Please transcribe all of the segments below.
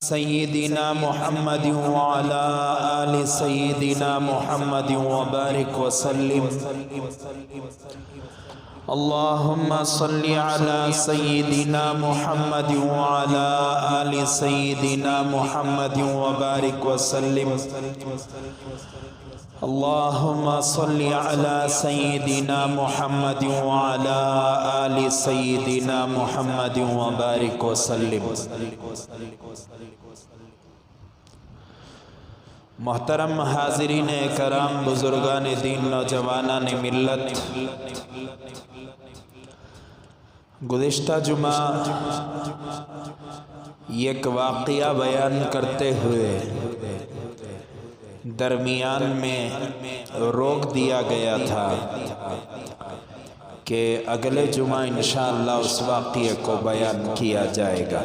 سیدنا محمد وعلى آل سیدنا محمد وبارک وسلم اللهم صل على سيدنا محمد وعلى آل سيدنا محمد وبارك وسلم اللهم صل على سيدنا محمد وعلى آل سيدنا محمد وبارك وسلم محترم حاضرین کرام، بزرگان دین، نوجوانان ملت، گزشتہ جمعہ ایک واقعہ بیان کرتے ہوئے درمیان میں روک دیا گیا تھا کہ اگلے جمعہ انشاءاللہ اس واقعے کو بیان کیا جائے گا۔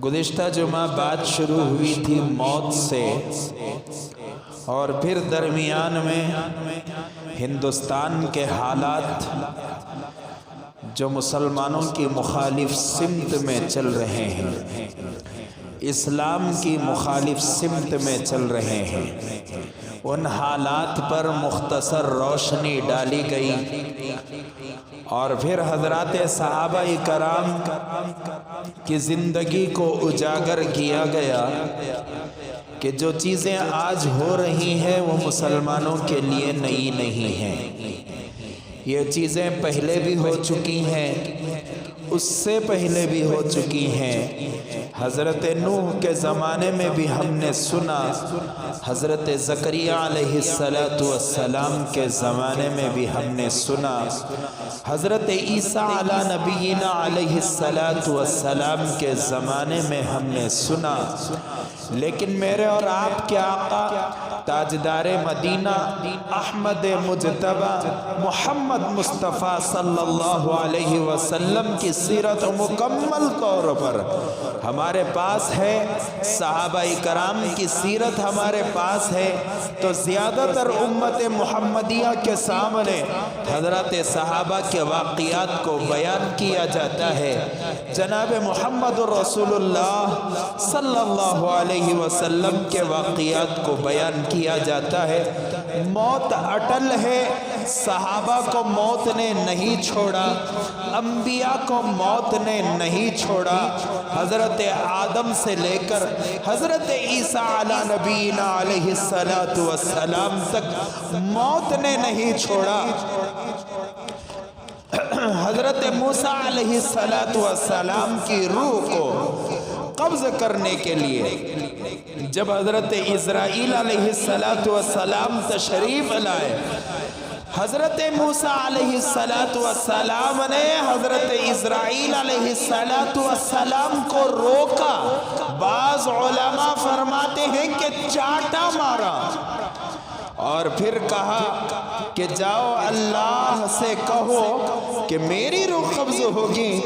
گزشتہ جمعہ بات شروع ہوئی تھی موت سے، اور پھر درمیان میں ہندوستان کے حالات جو مسلمانوں کی مخالف سمت میں چل رہے ہیں، اسلام کی مخالف سمت میں چل رہے ہیں، ان حالات پر مختصر روشنی ڈالی گئی، اور پھر حضرات صحابہ کرام کی زندگی کو اجاگر کیا گیا کہ جو چیزیں آج ہو رہی ہیں وہ مسلمانوں کے لیے نئی نہیں ہیں، یہ چیزیں پہلے بھی ہو چکی ہیں، اس سے پہلے بھی ہو چکی ہیں۔ حضرت نوح کے زمانے میں بھی ہم نے سنا، حضرت زکریا علیہ السلام کے زمانے میں بھی ہم نے سنا، حضرت عیسیٰ علی نبینا علیہ السلام کے زمانے میں ہم نے سنا، لیکن میرے اور آپ کے آقا تاجدار مدینہ احمد مجتبی محمد مصطفیٰ صلی اللہ علیہ وسلم کی سیرت مکمل طور پر ہمارے پاس ہے، صحابہ کرام کی سیرت ہمارے پاس ہے، تو زیادہ تر امت محمدیہ کے سامنے حضرات صحابہ کے واقعات کو بیان کیا جاتا ہے۔ جناب محمد رسول اللہ صلی اللہ علیہ وسلم کے واقعات کو بیان کیا جاتا ہے۔ موت اٹل ہے، صحابہ کو موت نے نہیں چھوڑا، انبیاء کو موت نے نہیں چھوڑا، حضرت آدم سے لے کر حضرت عیسیٰ علی نبینا علیہ السلام تک موت نے نہیں چھوڑا۔ حضرت موسیٰ علیہ السلام کی روح کو قبض کرنے کے لیے جب حضرت اسرائیل علیہ السلام تشریف لائے، حضرت موسیٰ علیہ السلام نے حضرت اسرائیل علیہ السلام کو روکا، بعض علماء فرماتے ہیں کہ چاٹا مارا، اور پھر کہا کہ جاؤ اللہ سے کہو کہ میری روح قبض ہوگی۔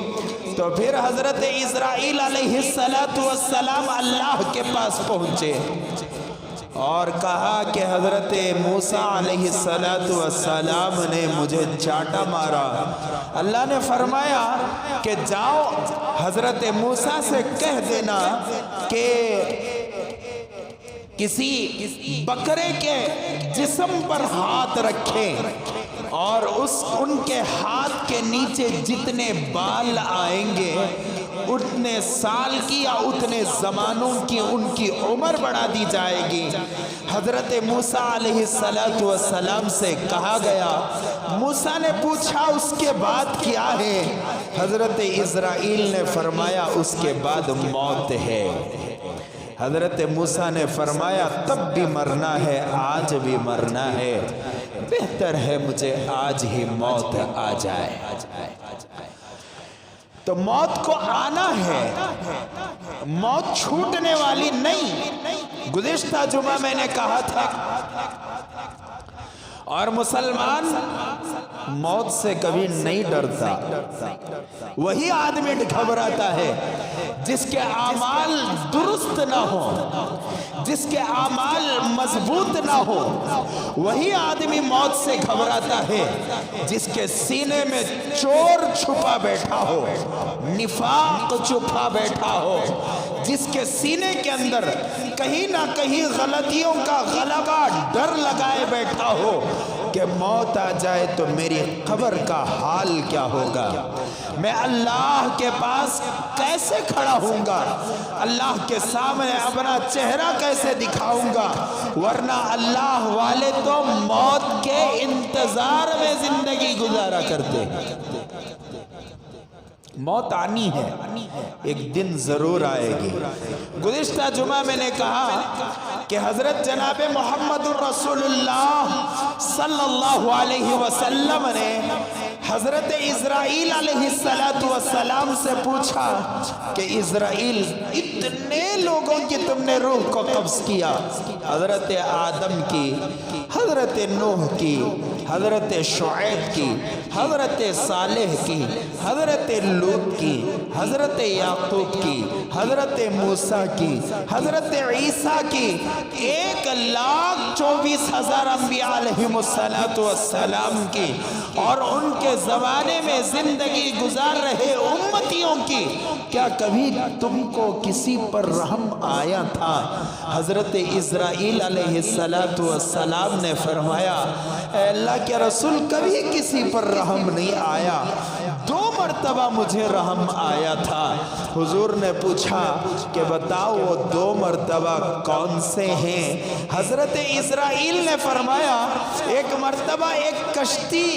تو پھر حضرت اسرائیل علیہ السلام اللہ کے پاس پہنچے اور کہا کہ حضرت موسیٰ علیہ السلام نے مجھے چاٹا مارا۔ اللہ نے فرمایا کہ جاؤ حضرت موسیٰ سے کہہ دینا کہ کسی بکرے کے جسم پر ہاتھ رکھیں، اور ان کے ہاتھ کے نیچے جتنے بال آئیں گے اتنے سال کی یا اتنے زمانوں کی ان کی عمر بڑھا دی جائے گی۔ حضرت موسیٰ علیہ السلام سے کہا گیا، موسیٰ نے پوچھا اس کے بعد کیا ہے؟ حضرت اسرائیل نے فرمایا اس کے بعد موت ہے۔ حضرت موسیٰ نے فرمایا تب بھی مرنا ہے، آج بھی مرنا ہے، بہتر ہے مجھے آج ہی موت آ جائے۔ تو موت کو آنا ہے، موت چھوٹنے والی نہیں۔ گزشتہ جمعہ میں نے کہا تھا اور مسلمان موت سے کبھی نہیں ڈرتا. وہی آدمی گھبراتا ہے جس کے اعمال درست نہ ہو، جس کے اعمال مضبوط نہ ہو. وہی آدمی موت سے گھبراتا ہے جس کے سینے میں چور چھپا بیٹھا ہو، نفاق چھپا بیٹھا ہو، جس کے سینے کے اندر کہیں نہ کہیں غلطیوں کا غلبہ ڈر لگائے بیٹھا ہو کہ موت آ جائے تو میری قبر کا حال کیا ہوگا، میں اللہ کے پاس کیسے کھڑا ہوں گا، اللہ کے سامنے اپنا چہرہ کیسے دکھاؤں گا. ورنہ اللہ والے تو موت کے انتظار میں زندگی گزارا کرتے ہیں. موت آنی ہے، ایک دن ضرور آئے گی. گزشتہ جمعہ میں نے کہا کہ حضرت جناب محمد الرسول اللہ صلی اللہ علیہ وسلم نے حضرت اسرائیل علیہ السلام سے پوچھا کہ اسرائیل، اتنے لوگوں کی تم نے روح کو قبض کیا، حضرت آدم کی، حضرت نوح کی، حضرت شعیب کی، حضرت صالح کی، حضرت لوط کی، حضرت یعقوب کی، حضرت موسیٰ کی، حضرت عیسیٰ کی، 1,24,000 انبیاء علیہ السلام کی، اور ان کے زمانے میں زندگی گزار رہے امتیوں کی. کیا کبھی تم کو کسی پر رحم آیا تھا؟ حضرت اسرائیل علیہ السلام نے فرمایا، اے اللہ کے رسول، کبھی کسی پر رحم نہیں آیا، 2 مرتبہ مجھے رحم آیا تھا. حضور نے پوچھا کہ بتاؤ وہ 2 مرتبہ کون سے ہیں؟ حضرت اسرائیل نے فرمایا، ایک مرتبہ ایک کشتی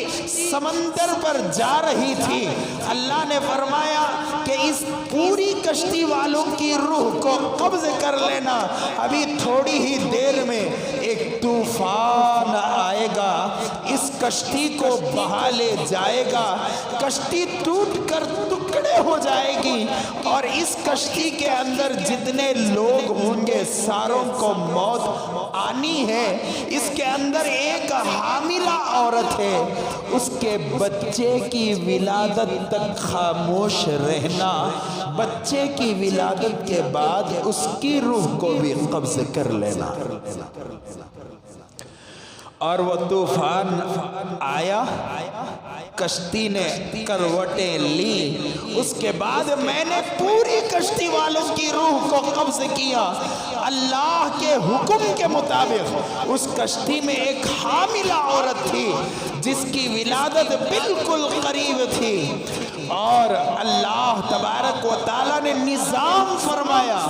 سمندر پر جا رہی تھی، اللہ نے فرمایا کہ اس پوری کشتی والوں کی روح کو قبض کر لینا، ابھی تھوڑی ہی دیر میں ایک طوفان آئے گا، اس کشتی کو بہا لے جائے گا، کشتی ٹوٹ کر ٹکڑے ہو جائے گی، اور اس کشتی کے اندر جتنے لوگ ہوں گے ساروں کو موت آنی ہے. اس کے اندر ایک حاملہ عورت ہے، اس کے بچے کی ولادت تک خاموش رہنا، بچے کی ولادت کے بعد اس کی روح کو بھی قبض کر لینا. اور وہ طوفان آیا، کشتی نے کروٹیں لی، اس کے بعد میں نے پوری کشتی والوں کی روح کو قبض کیا. اللہ کے حکم کے مطابق اس کشتی میں ایک حاملہ عورت تھی جس کی ولادت بالکل قریب تھی، اور اللہ تبارک و تعالیٰ نے نظام فرمایا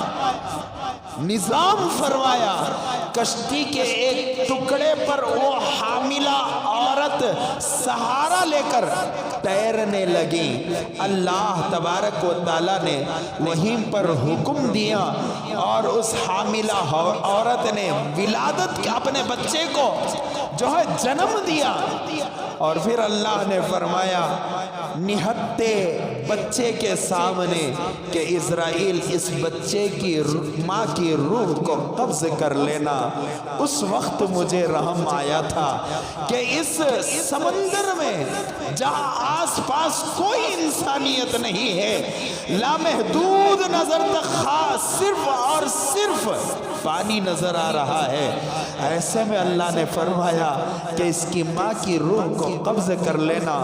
کشتی کے ایک ٹکڑے پر وہ حاملہ عورت سہارا لے کر تیرنے لگی. اللہ تبارک و تعالیٰ نے وہیں پر حکم دیا اور اس حاملہ عورت نے ولادت اپنے بچے کو جو ہے جنم دیا. اور پھر اللہ نے فرمایا نہتے بچے کے سامنے کہ اسرائیل اس بچے کی ماں کی روح کو قبض کر لینا. اس وقت مجھے رحم آیا تھا کہ اس سمندر میں جہاں آس پاس کوئی انسانیت نہیں ہے، لامحدود نظر تک صرف اور صرف پانی نظر آ رہا ہے، ایسے میں اللہ نے فرمایا کہ اس کی ماں کی روح کو قبض کر لینا.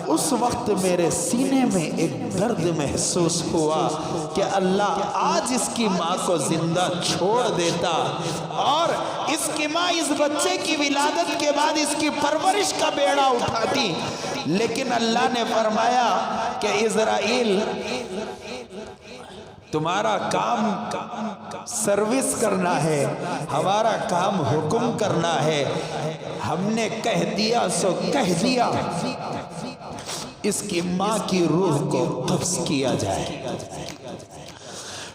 اس وقت میرے سینے میں ایک درد محسوس ہوا کہ اللہ آج اس کی ماں کو زندہ چھوڑ دیتا اور اس کی ماں اس بچے کی ولادت کے بعد اس کی پرورش کا بیڑا اٹھاتی. لیکن اللہ نے فرمایا کہ اسرائیل تمہارا کام سروس کرنا ہے، ہمارا کام حکم کرنا ہے، ہم نے کہہ دیا سو کہہ دیا، اس کی ماں کی روح کو قبض کیا جائے.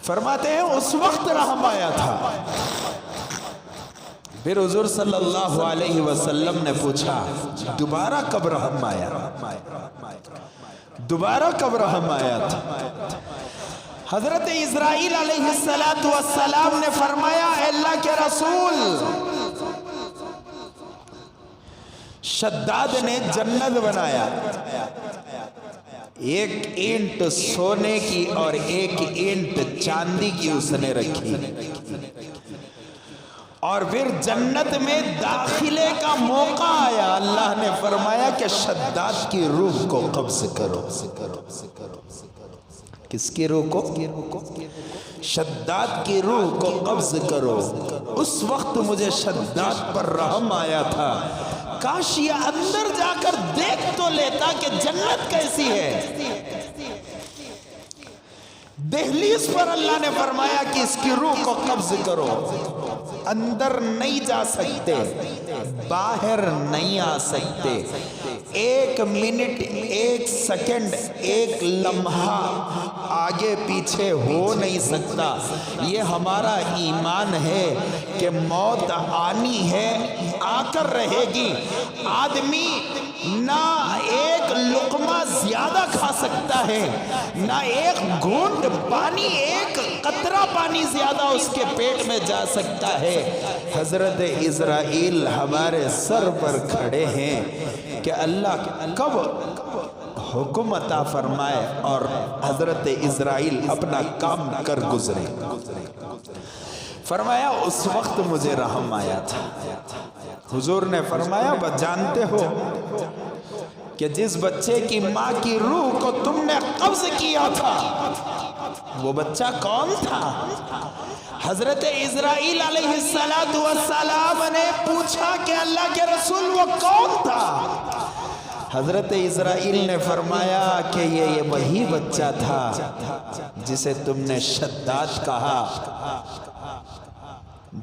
فرماتے ہیں اس وقت رحم آیا تھا. پھر حضور صلی اللہ علیہ وسلم نے پوچھا دوبارہ کب رحم آیا، دوبارہ کب رحم آیا تھا؟ حضرت اسرائیل علیہ السلام نے فرمایا اے اللہ کے رسول، شداد نے جنت بنایا، ایک اینٹ سونے کی اور ایک اینٹ چاندی کی اس نے رکھی، اور پھر جنت میں داخلے کا موقع آیا، اللہ نے فرمایا کہ شداد کی روح کو قبض کرو۔ کس کی روح کو؟ شداد کی روح کو قبض کرو۔ اس وقت مجھے شداد پر رحم آیا تھا، کاش یہ اندر جا کر دیکھ تو لیتا کہ جنت کیسی ہے۔ دہلیز پر اللہ نے فرمایا کہ اس کی روح کو قبض کرو، اندر نہیں جا سکتے، باہر نہیں آ سکتے، ایک منٹ، ایک سیکنڈ، ایک لمحہ آگے پیچھے ہو نہیں سکتا۔ یہ ہمارا ایمان ہے کہ موت آنی ہے، آ کر رہے گی۔ آدمی نہ ایک لقمہ زیادہ کھا سکتا ہے، نہ ایک گھونٹ پانی، ایک قطرہ پانی زیادہ اس کے پیٹ میں جا سکتا ہے۔ حضرت اسرائیل ہمارے سر پر کھڑے ہیں کہ اللہ کب حکم عطا فرمائے اور حضرت اسرائیل اپنا کام کر گزرے۔ فرمایا اس وقت مجھے رحم آیا تھا۔ حضور نے فرمایا بس جانتے ہو کہ جس بچے کی ماں کی روح کو تم نے قبض کیا تھا وہ بچہ کون تھا؟ حضرت اسرائیل علیہ السلام نے پوچھا کہ اللہ کے رسول وہ کون تھا؟ حضرت اسرائیل نے فرمایا کہ یہ وہی بچہ تھا جسے تم نے شداد کہا،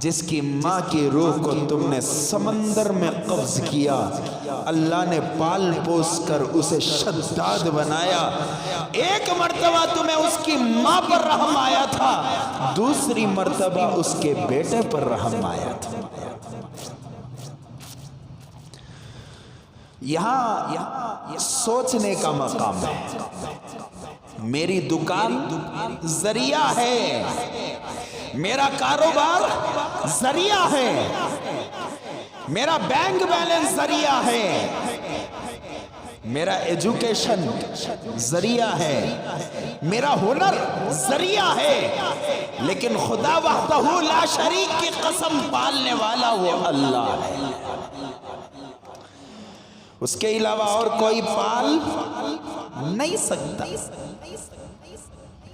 جس کی ماں کی روح کو تم نے سمندر میں قبض کیا، اللہ نے پال پوس کر اسے شداد بنایا۔ ایک مرتبہ تمہیں اس کی ماں پر رحم آیا تھا، دوسری مرتبہ اس کے بیٹے پر رحم آیا تھا۔ یہاں سوچنے کا مقام ہے۔ میری دکان ذریعہ ہے، میرا کاروبار ذریعہ ہے، میرا بینک بیلنس ذریعہ ہے، میرا ایجوکیشن ذریعہ ہے، میرا ہنر ذریعہ ہے، لیکن خدا وحدہ لا شریک کی قسم پالنے والا وہ اللہ ہے۔ اس کے علاوہ اور کوئی پال نہیں سکتا۔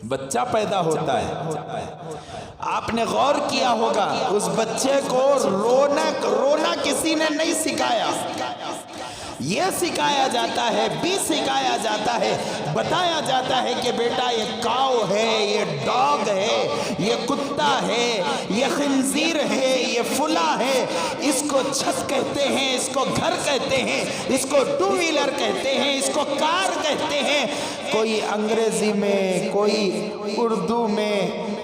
بچہ پیدا ہوتا ہے، آپ نے غور کیا ہوگا اس بچے کو رونا کسی نے نہیں سکھایا، یہ سکھایا جاتا ہے، بھی سکھایا جاتا ہے، بتایا جاتا ہے کہ بیٹا یہ کاؤ ہے، یہ ڈاگ ہے، یہ کتا ہے، یہ خنزیر ہے، یہ فلا ہے، اس کو چھت کہتے ہیں، اس کو گھر کہتے ہیں، اس کو ٹو ویلر کہتے ہیں، اس کو کار کہتے ہیں۔ کوئی انگریزی میں، کوئی اردو میں،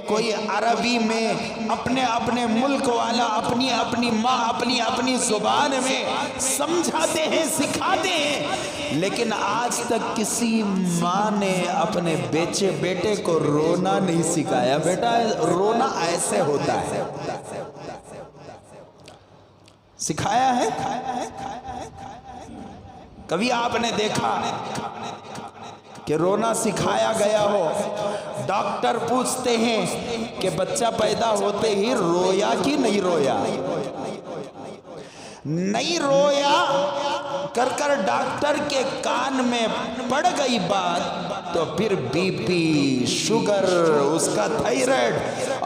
کوئی عربی میں، اپنے اپنے ملک والا اپنی ماں اپنی زبان میں سمجھاتے ہیں، سکھاتے ہیں، لیکن آج تک کسی ماں نے اپنے بیٹے کو رونا نہیں سکھایا۔ بیٹا رونا ایسے ہوتا ہے، سکھایا ہے؟ کبھی آپ نے دیکھا کہ رونا سکھایا گیا ہو؟ ڈاکٹر پوچھتے ہیں کہ بچہ پیدا ہوتے ہی رویا کہ نہیں رویا؟ نہیں رویا کر ڈاکٹر کے کان میں پڑ گئی بات تو پھر بی پی، شوگر، اس کا تھائرائیڈ،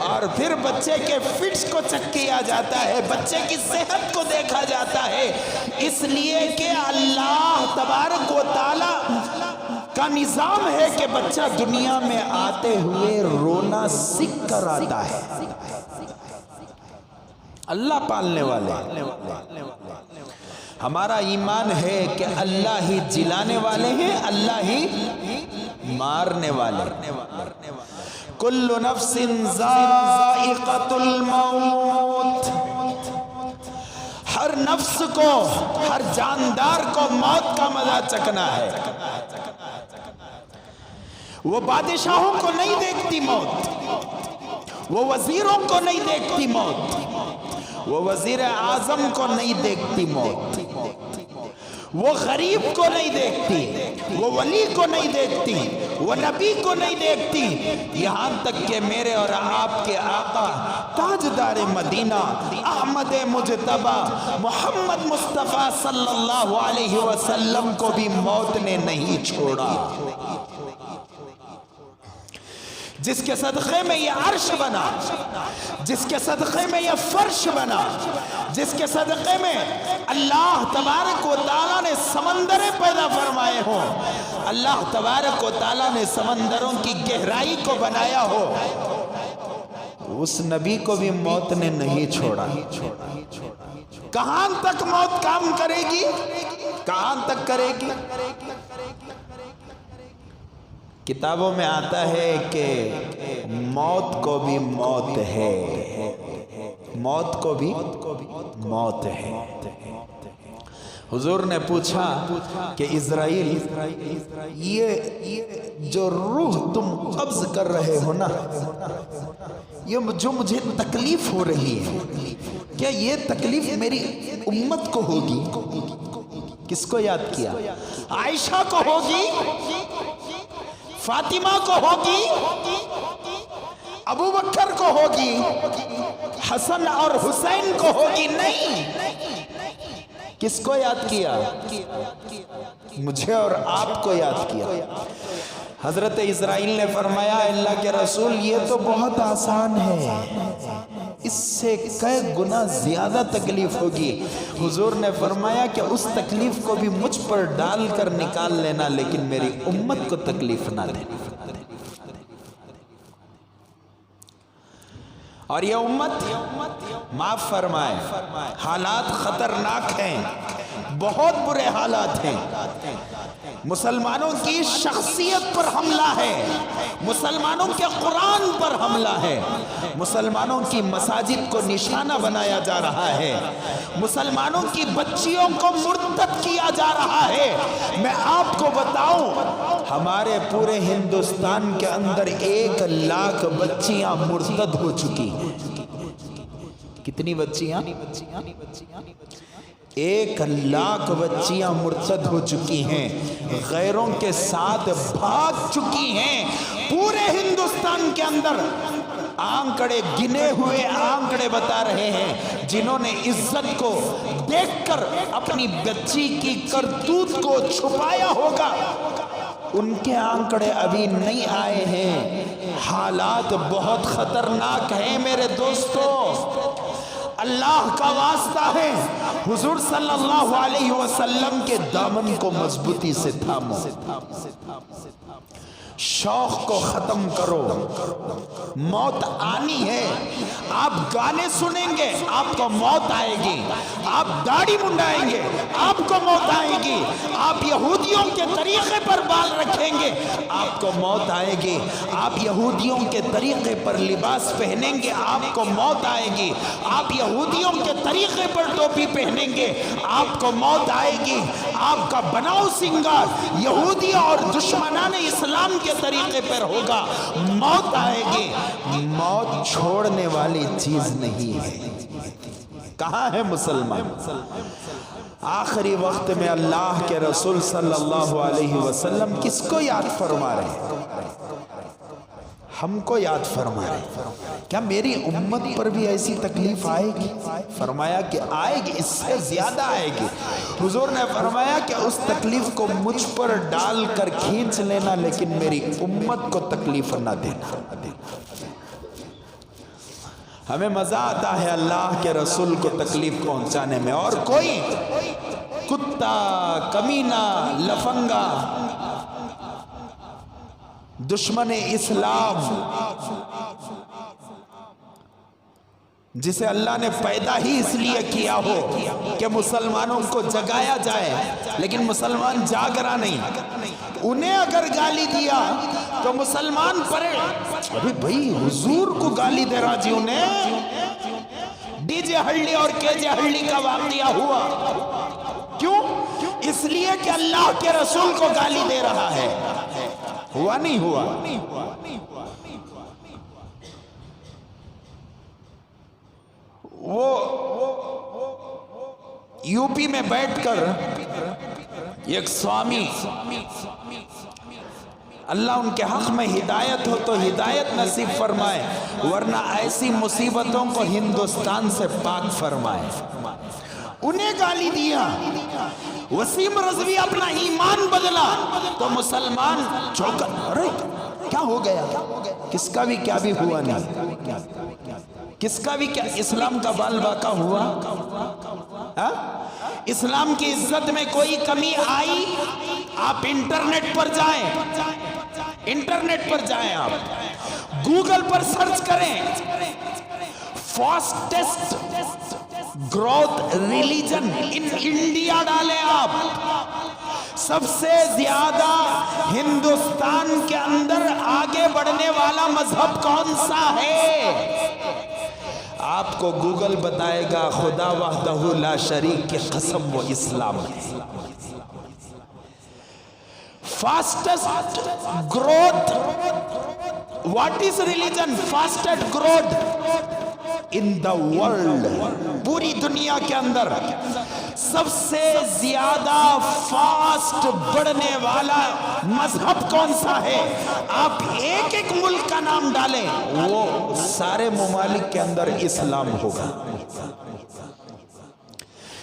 اور پھر بچے کے فٹس کو چیک کیا جاتا ہے، بچے کی صحت کو دیکھا جاتا ہے، اس لیے کہ اللہ تبارک و تعالی کا نظام ہے کہ بچہ دنیا میں آتے ہوئے رونا سیکھ کر آتا ہے۔ اللہ پالنے والے، ہمارا ایمان ہے کہ اللہ ہی جلانے والے ہیں، اللہ ہی مارنے والے۔ کل نفس ذائقۃ الموت، ہر نفس کو، ہر جاندار کو موت کا مزہ چکھنا ہے۔ وہ بادشاہوں کو نہیں دیکھتی موت، وہ وزیروں کو نہیں دیکھتی موت، وہ وزیر اعظم کو نہیں دیکھتی موت، وہ غریب کو نہیں دیکھتی، وہ ولی کو نہیں دیکھتی، وہ نبی کو نہیں دیکھتی، یہاں تک کہ میرے اور آپ کے آقا تاجدار مدینہ احمد مجتبی محمد مصطفیٰ صلی اللہ علیہ وسلم کو بھی موت نے نہیں چھوڑا، جس کے صدقے میں یہ عرش بنا، جس کے صدقے میں یہ فرش بنا، جس کے صدقے میں اللہ تبارک و تعالیٰ نے سمندریں پیدا فرمائے ہوں، اللہ تبارک و تعالیٰ نے سمندروں کی گہرائی کو بنایا ہو، اس نبی کو بھی موت نے نہیں چھوڑا۔ کہاں تک موت کام کرے گی؟ کہاں تک کرے گی؟ کتابوں میں آتا ہے کہ موت کو بھی موت ہے، موت کو بھی موت ہے۔ حضور نے پوچھا کہ اسرائیل، یہ جو روح تم قبض کر رہے ہو نا، یہ جو مجھے تکلیف ہو رہی ہے، کیا یہ تکلیف میری امت کو ہوگی؟ کس کو یاد کیا؟ عائشہ کو ہوگی؟ فاطمہ کو ہوگی؟ ابو بکر کو ہوگی؟ حسن اور حسین کو ہوگی؟ نہیں۔ کس کو یاد کیا؟ مجھے اور آپ کو یاد کیا۔ حضرت اسرائیل نے فرمایا اللہ کے رسول یہ تو بہت آسان ہے، اس سے کئی گنا زیادہ تکلیف ہوگی۔ حضور نے فرمایا کہ اس تکلیف کو بھی مجھ پر ڈال کر نکال لینا، لیکن میری امت کو تکلیف نہ دینا۔ اور یہ امت معاف فرمائے، حالات خطرناک ہیں، بہت برے حالات ہیں، مسلمانوں کی شخصیت پر حملہ ہے، مسلمانوں کے قرآن پر حملہ ہے، مسلمانوں کی مساجد کو نشانہ بنایا جا رہا ہے، مسلمانوں کی بچیوں کو مرتد کیا جا رہا ہے۔ میں آپ کو بتاؤں، ہمارے پورے ہندوستان کے اندر 1,00,000 بچیاں مرتد ہو چکی ہیں۔ کتنی بچیاں؟ 1,00,000 بچیاں مرتد ہو چکی ہیں، غیروں کے ساتھ بھاگ چکی ہیں۔ پورے ہندوستان کے اندر آنکڑے، گنے ہوئے آنکڑے بتا رہے ہیں، جنہوں نے عزت کو دیکھ کر اپنی بچی کی کرتوت کو چھپایا ہوگا، ان کے آنکڑے ابھی نہیں آئے ہیں۔ حالات بہت خطرناک ہیں میرے دوستو، اللہ کا واسطہ ہے، حضور صلی اللہ علیہ وسلم کے دامن کو مضبوطی سے تھامو، شوق کو ختم کرو، موت آنی ہے۔ آپ گانے سنیں گے آپ کو موت آئے گی، آپ داڑھی منڈائیں گے آپ کو موت آئے گی، آپ یہودیوں کے طریقے پر بال رکھیں گے آپ کو موت آئے گی، آپ یہودیوں کے طریقے پر لباس پہنیں گے آپ کو موت آئے گی، آپ یہودیوں کے طریقے پر ٹوپی پہنیں گے آپ کو موت آئے گی، آپ کا بناؤ سنگار یہودی اور دشمنان اسلام کے طریقے پر ہوگا، موت آئے گی۔ موت چھوڑنے والی چیز نہیں ہے۔ کہاں ہے مسلمان؟ آخری وقت میں اللہ کے رسول صلی اللہ علیہ وسلم کس کو یاد فرما رہے ہیں؟ ہم کو یاد فرما رہے ہیں۔ کیا میری امت پر بھی ایسی تکلیف آئے گی؟ فرمایا کہ آئے گی، اس سے زیادہ آئے گی۔ حضور نے فرمایا کہ اس تکلیف کو مجھ پر ڈال کر کھینچ لینا، لیکن میری امت کو تکلیف نہ دینا۔ ہمیں مزہ آتا ہے اللہ کے رسول کو تکلیف پہنچانے میں، اور کوئی کتا، کمینہ، لفنگا، دشمن اسلام، جسے اللہ نے پیدا ہی اس لیے کیا ہو کہ مسلمانوں کو جگایا جائے، لیکن مسلمان جاگ رہا نہیں، انہیں اگر گالی دیا تو مسلمان پڑے، ابھی بھائی حضور کو گالی دے رہا جی، انہیں ڈی جے ہلڈی اور کے جے ہلڈی کا واقعہ ہوا، کیوں؟ اس لیے کہ اللہ کے رسول کو گالی دے رہا ہے۔ ہوا نہیں ہوا؟ وہ یو پی میں بیٹھ کر ایک سوامی، اللہ ان کے حق میں ہدایت ہو تو ہدایت نصیب فرمائے، ورنہ ایسی مصیبتوں کو ہندوستان سے پاک فرمائے۔ انہیں گالی دیا، وسیم رضوی اپنا ایمان بدلا تو مسلمان چوکا، ارے کیا ہو گیا؟ کس کا بھی کیا بھی ہوا نہیں، کس کا بھی کیا، اسلام کا بال باقا ہوا؟ اسلام کی عزت میں کوئی کمی آئی؟ آپ انٹرنیٹ پر جائیں، انٹرنیٹ پر جائیں، آپ گوگل پر سرچ کریں، fastest growth religion in India ڈالیں، آپ سب سے زیادہ ہندوستان کے اندر آگے بڑھنے والا مذہب کون سا ہے؟ آپ کو گوگل بتائے گا خدا وحدہ لا شریک کی قسم وہ اسلام ہے۔ Fastest growth, what is religion? Fastest growth in the world, پوری دنیا کے اندر سب سے زیادہ فاسٹ بڑھنے والا مذہب کون سا ہے؟ آپ ایک ایک ملک کا نام ڈالیں، وہ سارے ممالک کے اندر اسلام ہوگا۔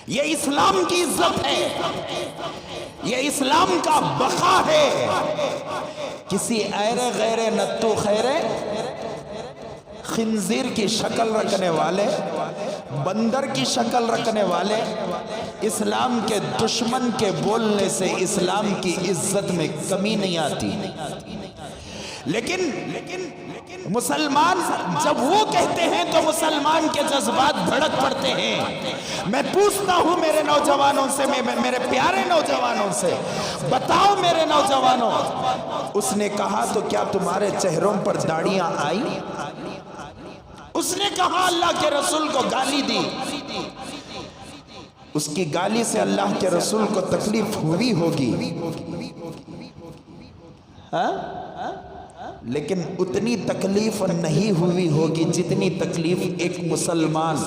یہ اسلام کی عزت ہے، یہ اسلام کا بقا ہے۔ کسی ایرے غیرے نتو خیرے خنزیر کی شکل رکھنے والے، بندر کی شکل رکھنے والے، اسلام کے دشمن کے بولنے سے اسلام کی عزت میں کمی نہیں آتی۔ لیکن مسلمان جب وہ کہتے ہیں تو مسلمان کے جذبات بھڑک پڑتے ہیں۔ میں پوچھتا ہوں میرے نوجوانوں سے، میرے پیارے نوجوانوں سے، بتاؤ میرے نوجوانوں، اس نے کہا تو کیا تمہارے چہروں پر داڑیاں آئیں؟ اس نے کہا اللہ کے رسول کو گالی دی، اس کی گالی سے اللہ کے رسول کو تکلیف ہوئی ہوگی، لیکن اتنی تکلیف نہیں ہوئی ہوگی جتنی تکلیف ایک مسلمان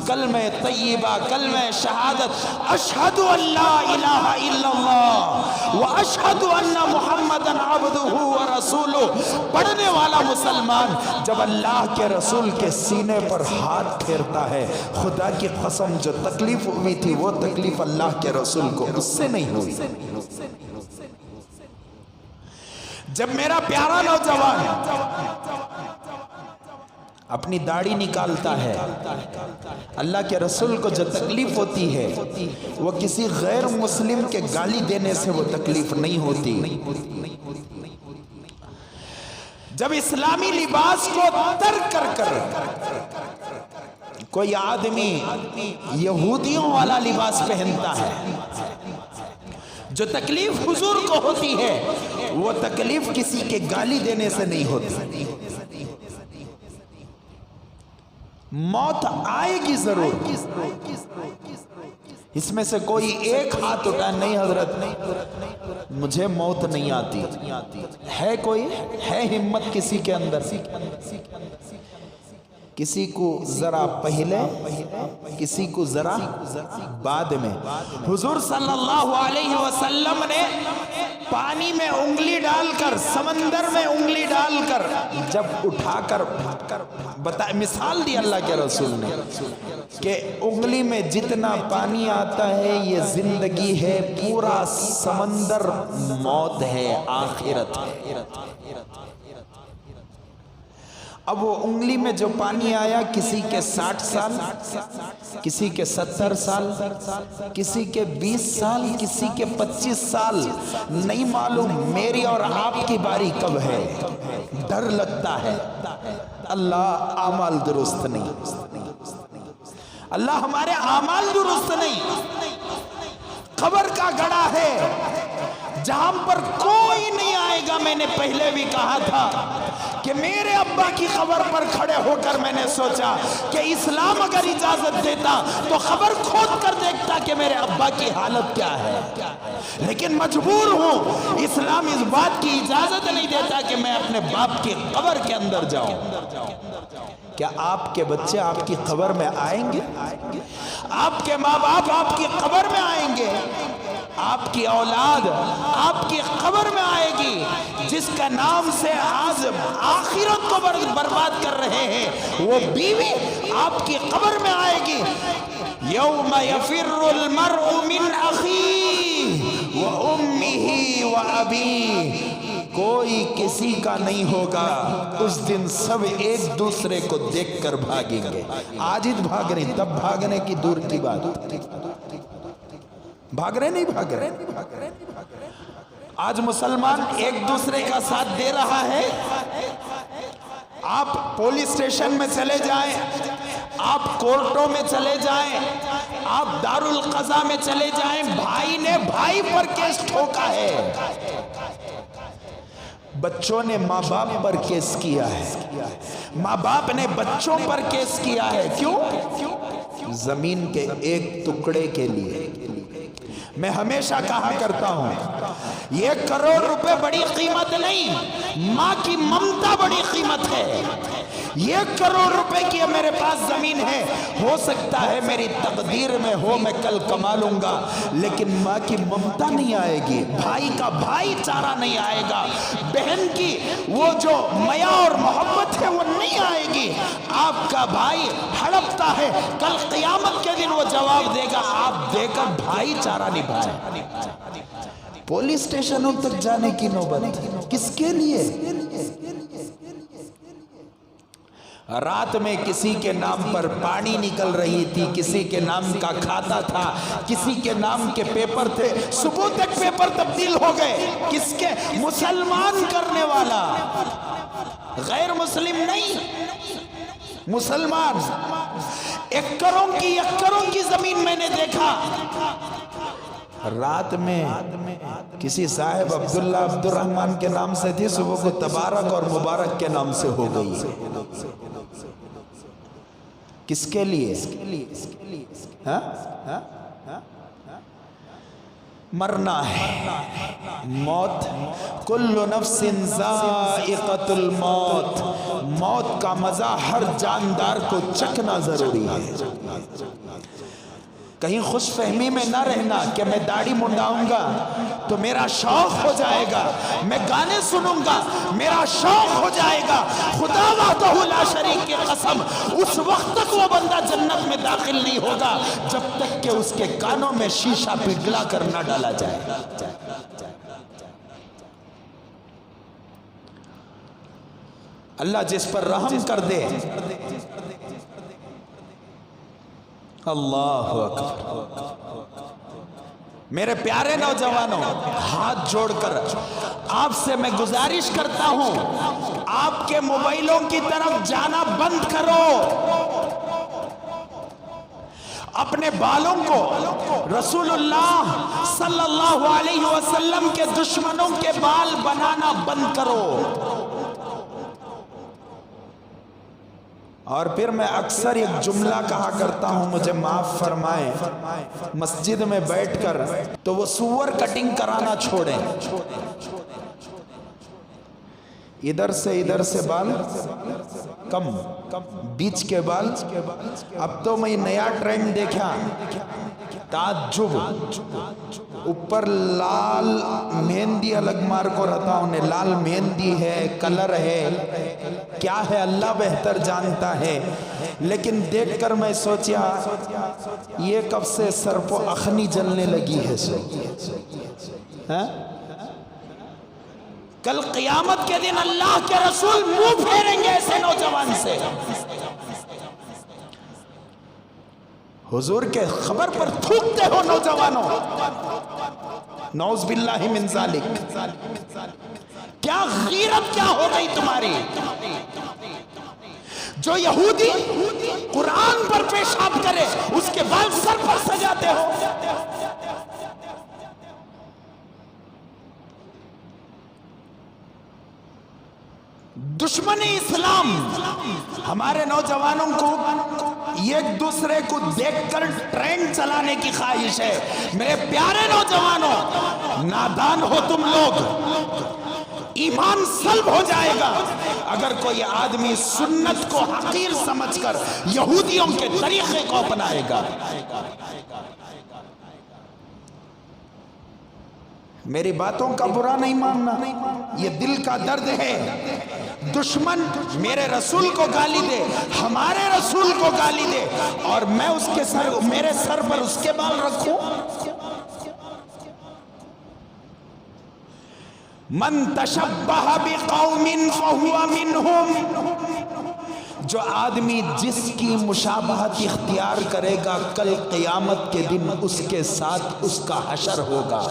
کلمہ طیبہ، کلمہ شہادت اشہد ان لا الہ الا اللہ واشہد ان محمدًا عبدہ ورسولہ پڑھنے والا مسلمان جب اللہ کے رسول کے سینے پر ہاتھ پھیرتا ہے، خدا کی قسم جو تکلیف ہوئی تھی وہ تکلیف اللہ کے رسول کو اس سے نہیں ہوئی۔ جب میرا پیارا نوجوان اپنی داڑھی نکالتا ہے، اللہ کے رسول کو جو تکلیف ہوتی ہے وہ کسی غیر مسلم کے گالی دینے سے وہ تکلیف نہیں ہوتی۔ جب اسلامی لباس کو ترک کر کوئی آدمی یہودیوں والا لباس پہنتا ہے، جو تکلیف حضور کو ہوتی ہے وہ تکلیف کسی کے گالی دینے سے نہیں ہوتی۔ موت آئے گی ضرور، اس میں سے کوئی ایک ہاتھ اٹھا نہیں حضرت مجھے موت نہیں آتی، ہے کوئی، ہے ہمت کسی کے اندر؟ کسی کو ذرا پہلے، کسی کو ذرا بعد میں۔ حضور صلی اللہ علیہ وسلم نے پانی میں انگلی ڈال کر، سمندر میں انگلی ڈال کر جب اٹھا کر مثال دی اللہ کے رسول نے کہ انگلی میں جتنا پانی آتا ہے یہ زندگی ہے، پورا سمندر موت ہے، آخرت ہے۔ اب وہ انگلی میں جو پانی آیا کسی کے 60 سال، کسی کے 70 سال، کسی کے 20 سال، کسی کے 25 سال، نہیں معلوم میری اور آپ کی باری کب ہے۔ ڈر لگتا ہے، اللہ اعمال درست نہیں، اللہ ہمارے اعمال درست نہیں۔ قبر کا گڑھا ہے جہاں پر کوئی نہیں آئے گا۔ میں نے پہلے بھی کہا تھا کہ میرے ابا کی قبر پر کھڑے ہو کر میں نے سوچا کہ اسلام اگر اجازت دیتا تو قبر کھود کر دیکھتا کہ میرے ابا کی حالت کیا ہے، لیکن مجبور ہوں، اسلام اس بات کی اجازت نہیں دیتا کہ میں اپنے باپ کی قبر کے اندر جاؤں۔ کیا آپ کے بچے آپ کی قبر میں آئیں گے؟ آپ کے ماں باپ آپ کی قبر میں آئیں گے؟ آپ کی اولاد آپ کی قبر میں آئے گی، جس کا نام سے آج آخرت کو برباد کر رہے ہیں، وہ بیوی آپ کی قبر میں آئے گی۔ یوم یفر المرء من اخیہ وامہ وابیہ، کوئی کسی کا نہیں ہوگا، اس دن سب ایک دوسرے کو دیکھ کر بھاگیں گے۔ آج ہی بھاگ رہے، تب بھاگنے کی دور کی بات، بھاگ رہے نہیں بھاگ رہے۔ آج مسلمان ایک دوسرے کا ساتھ دے رہا ہے۔ آپ پولیس اسٹیشن میں چلے جائیں، آپ کورٹوں میں چلے جائیں، آپ دارالقضاء میں چلے جائیں، بھائی نے بھائی پر کیس ٹھوکا ہے، بچوں نے ماں باپ پر کیس کیا ہے، ماں باپ نے بچوں پر کیس کیا ہے۔ کیوں؟ زمین کے ایک ٹکڑے کے لیے۔ میں ہمیشہ کہا کرتا ہوں، یہ کروڑ روپے بڑی قیمت نہیں، ماں کی ممتا بڑی قیمت ہے۔ یہ کروڑ روپے کی میرے پاس زمین ہے، ہو سکتا ہے میری تقدیر میں ہو، میں کل کما لوں گا، لیکن ماں کی ممتا نہیں آئے گی، بھائی کا بھائی چارہ نہیں آئے گا، بہن کی وہ جو میا اور محبت ہے وہ نہیں آئے گی۔ آپ کا بھائی ہڑپتا ہے، کل قیامت کے دن وہ جواب دے گا، آپ دے کر بھائی چارہ نبھائے۔ پولیس اسٹیشنوں تک جانے کی نوبت کس کے لیے؟ رات میں کسی کے نام پر پانی نکل رہی تھی، کسی کے نام کا کھاتا تھا، کسی کے نام کے پیپر تھے، صبح تک پیپر تبدیل ہو گئے۔ کس کے؟ مسلمان کرنے والا، غیر مسلم نہیں، مسلمان۔ ایکڑوں کی زمین میں نے دیکھا، رات میں کسی صاحب عبداللہ عبد الرحمن کے نام سے تھی، صبح کو تبارک اور مبارک کے نام سے ہو گئی۔ کس کے لیے؟ مرنا ہے، موت، کل نفس ذائقۃ الموت، موت کا مزہ ہر جاندار کو چکھنا ضروری ہے۔ کہیں خوش فہمی میں نہ رہنا کہ میں داڑھی منڈاؤں گا تو میرا شوق ہو جائے گا، میں گانے سنوں گا میرا شوق ہو جائے گا۔ خدا وحدہ لا شریک کی قسم، اس وقت تک وہ بندہ جنت میں داخل نہیں ہوگا جب تک کہ اس کے کانوں میں شیشہ پگھلا کر نہ ڈالا جائے۔ اللہ جس پر رحم کر دے، اللہ اکبر۔ میرے پیارے نوجوانوں، ہاتھ جوڑ کر آپ سے میں گزارش کرتا ہوں، آپ کے موبائلوں کی طرف جانا بند کرو، اپنے بالوں کو رسول اللہ صلی اللہ علیہ وسلم کے دشمنوں کے بال بنانا بند کرو۔ اور پھر میں اکثر ایک جملہ کہا کرتا ہوں، مجھے معاف فرمائیں، مسجد میں بیٹھ کر تو وہ سور کٹنگ کرانا چھوڑیں، ادھر سے بال کم، بیچ کے بال۔ اب تو میں نیا ٹرینڈ دیکھا، تعجب، اوپر لال مہندی الگ مار کو رہتا ہوں نے، لال مہندی ہے، کلر ہے، کیا ہے اللہ بہتر جانتا ہے، لیکن دیکھ کر میں سوچا یہ کب سے سر پہ اخنی جلنے لگی ہے۔ کل قیامت کے دن اللہ کے رسول منہ پھیریں گے ایسے نوجوان سے۔ حضور کے خبر پر تھوکتے ہو نوجوانوں، نعوذ باللہ من ذالک۔ کیا غیرت کیا ہو گئی تمہاری؟ جو یہودی قرآن پر پیشاب کرے اس کے بال سر پر سجاتے ہو۔ دشمن اسلام ہمارے نوجوانوں کو ایک دوسرے کو دیکھ کر ٹرینڈ چلانے کی خواہش ہے۔ میرے پیارے نوجوانوں، نادان ہو تم لوگ، ایمان سلب ہو جائے گا اگر کوئی آدمی سنت کو حقیر سمجھ کر یہودیوں کے طریقے کو اپنائے گا۔ میری باتوں کا برا نہیں ماننا، یہ دل کا درد ہے۔ دشمن میرے رسول کو گالی دے، ہمارے رسول کو گالی دے، اور میں اس کے میرے سر پر اس کے بال رکھوں۔ من تشبہ بقوم فہو منہم، جو آدمی جس کی مشابہت اختیار کرے گا کل قیامت کے دن اس کے ساتھ اس کا حشر ہوگا۔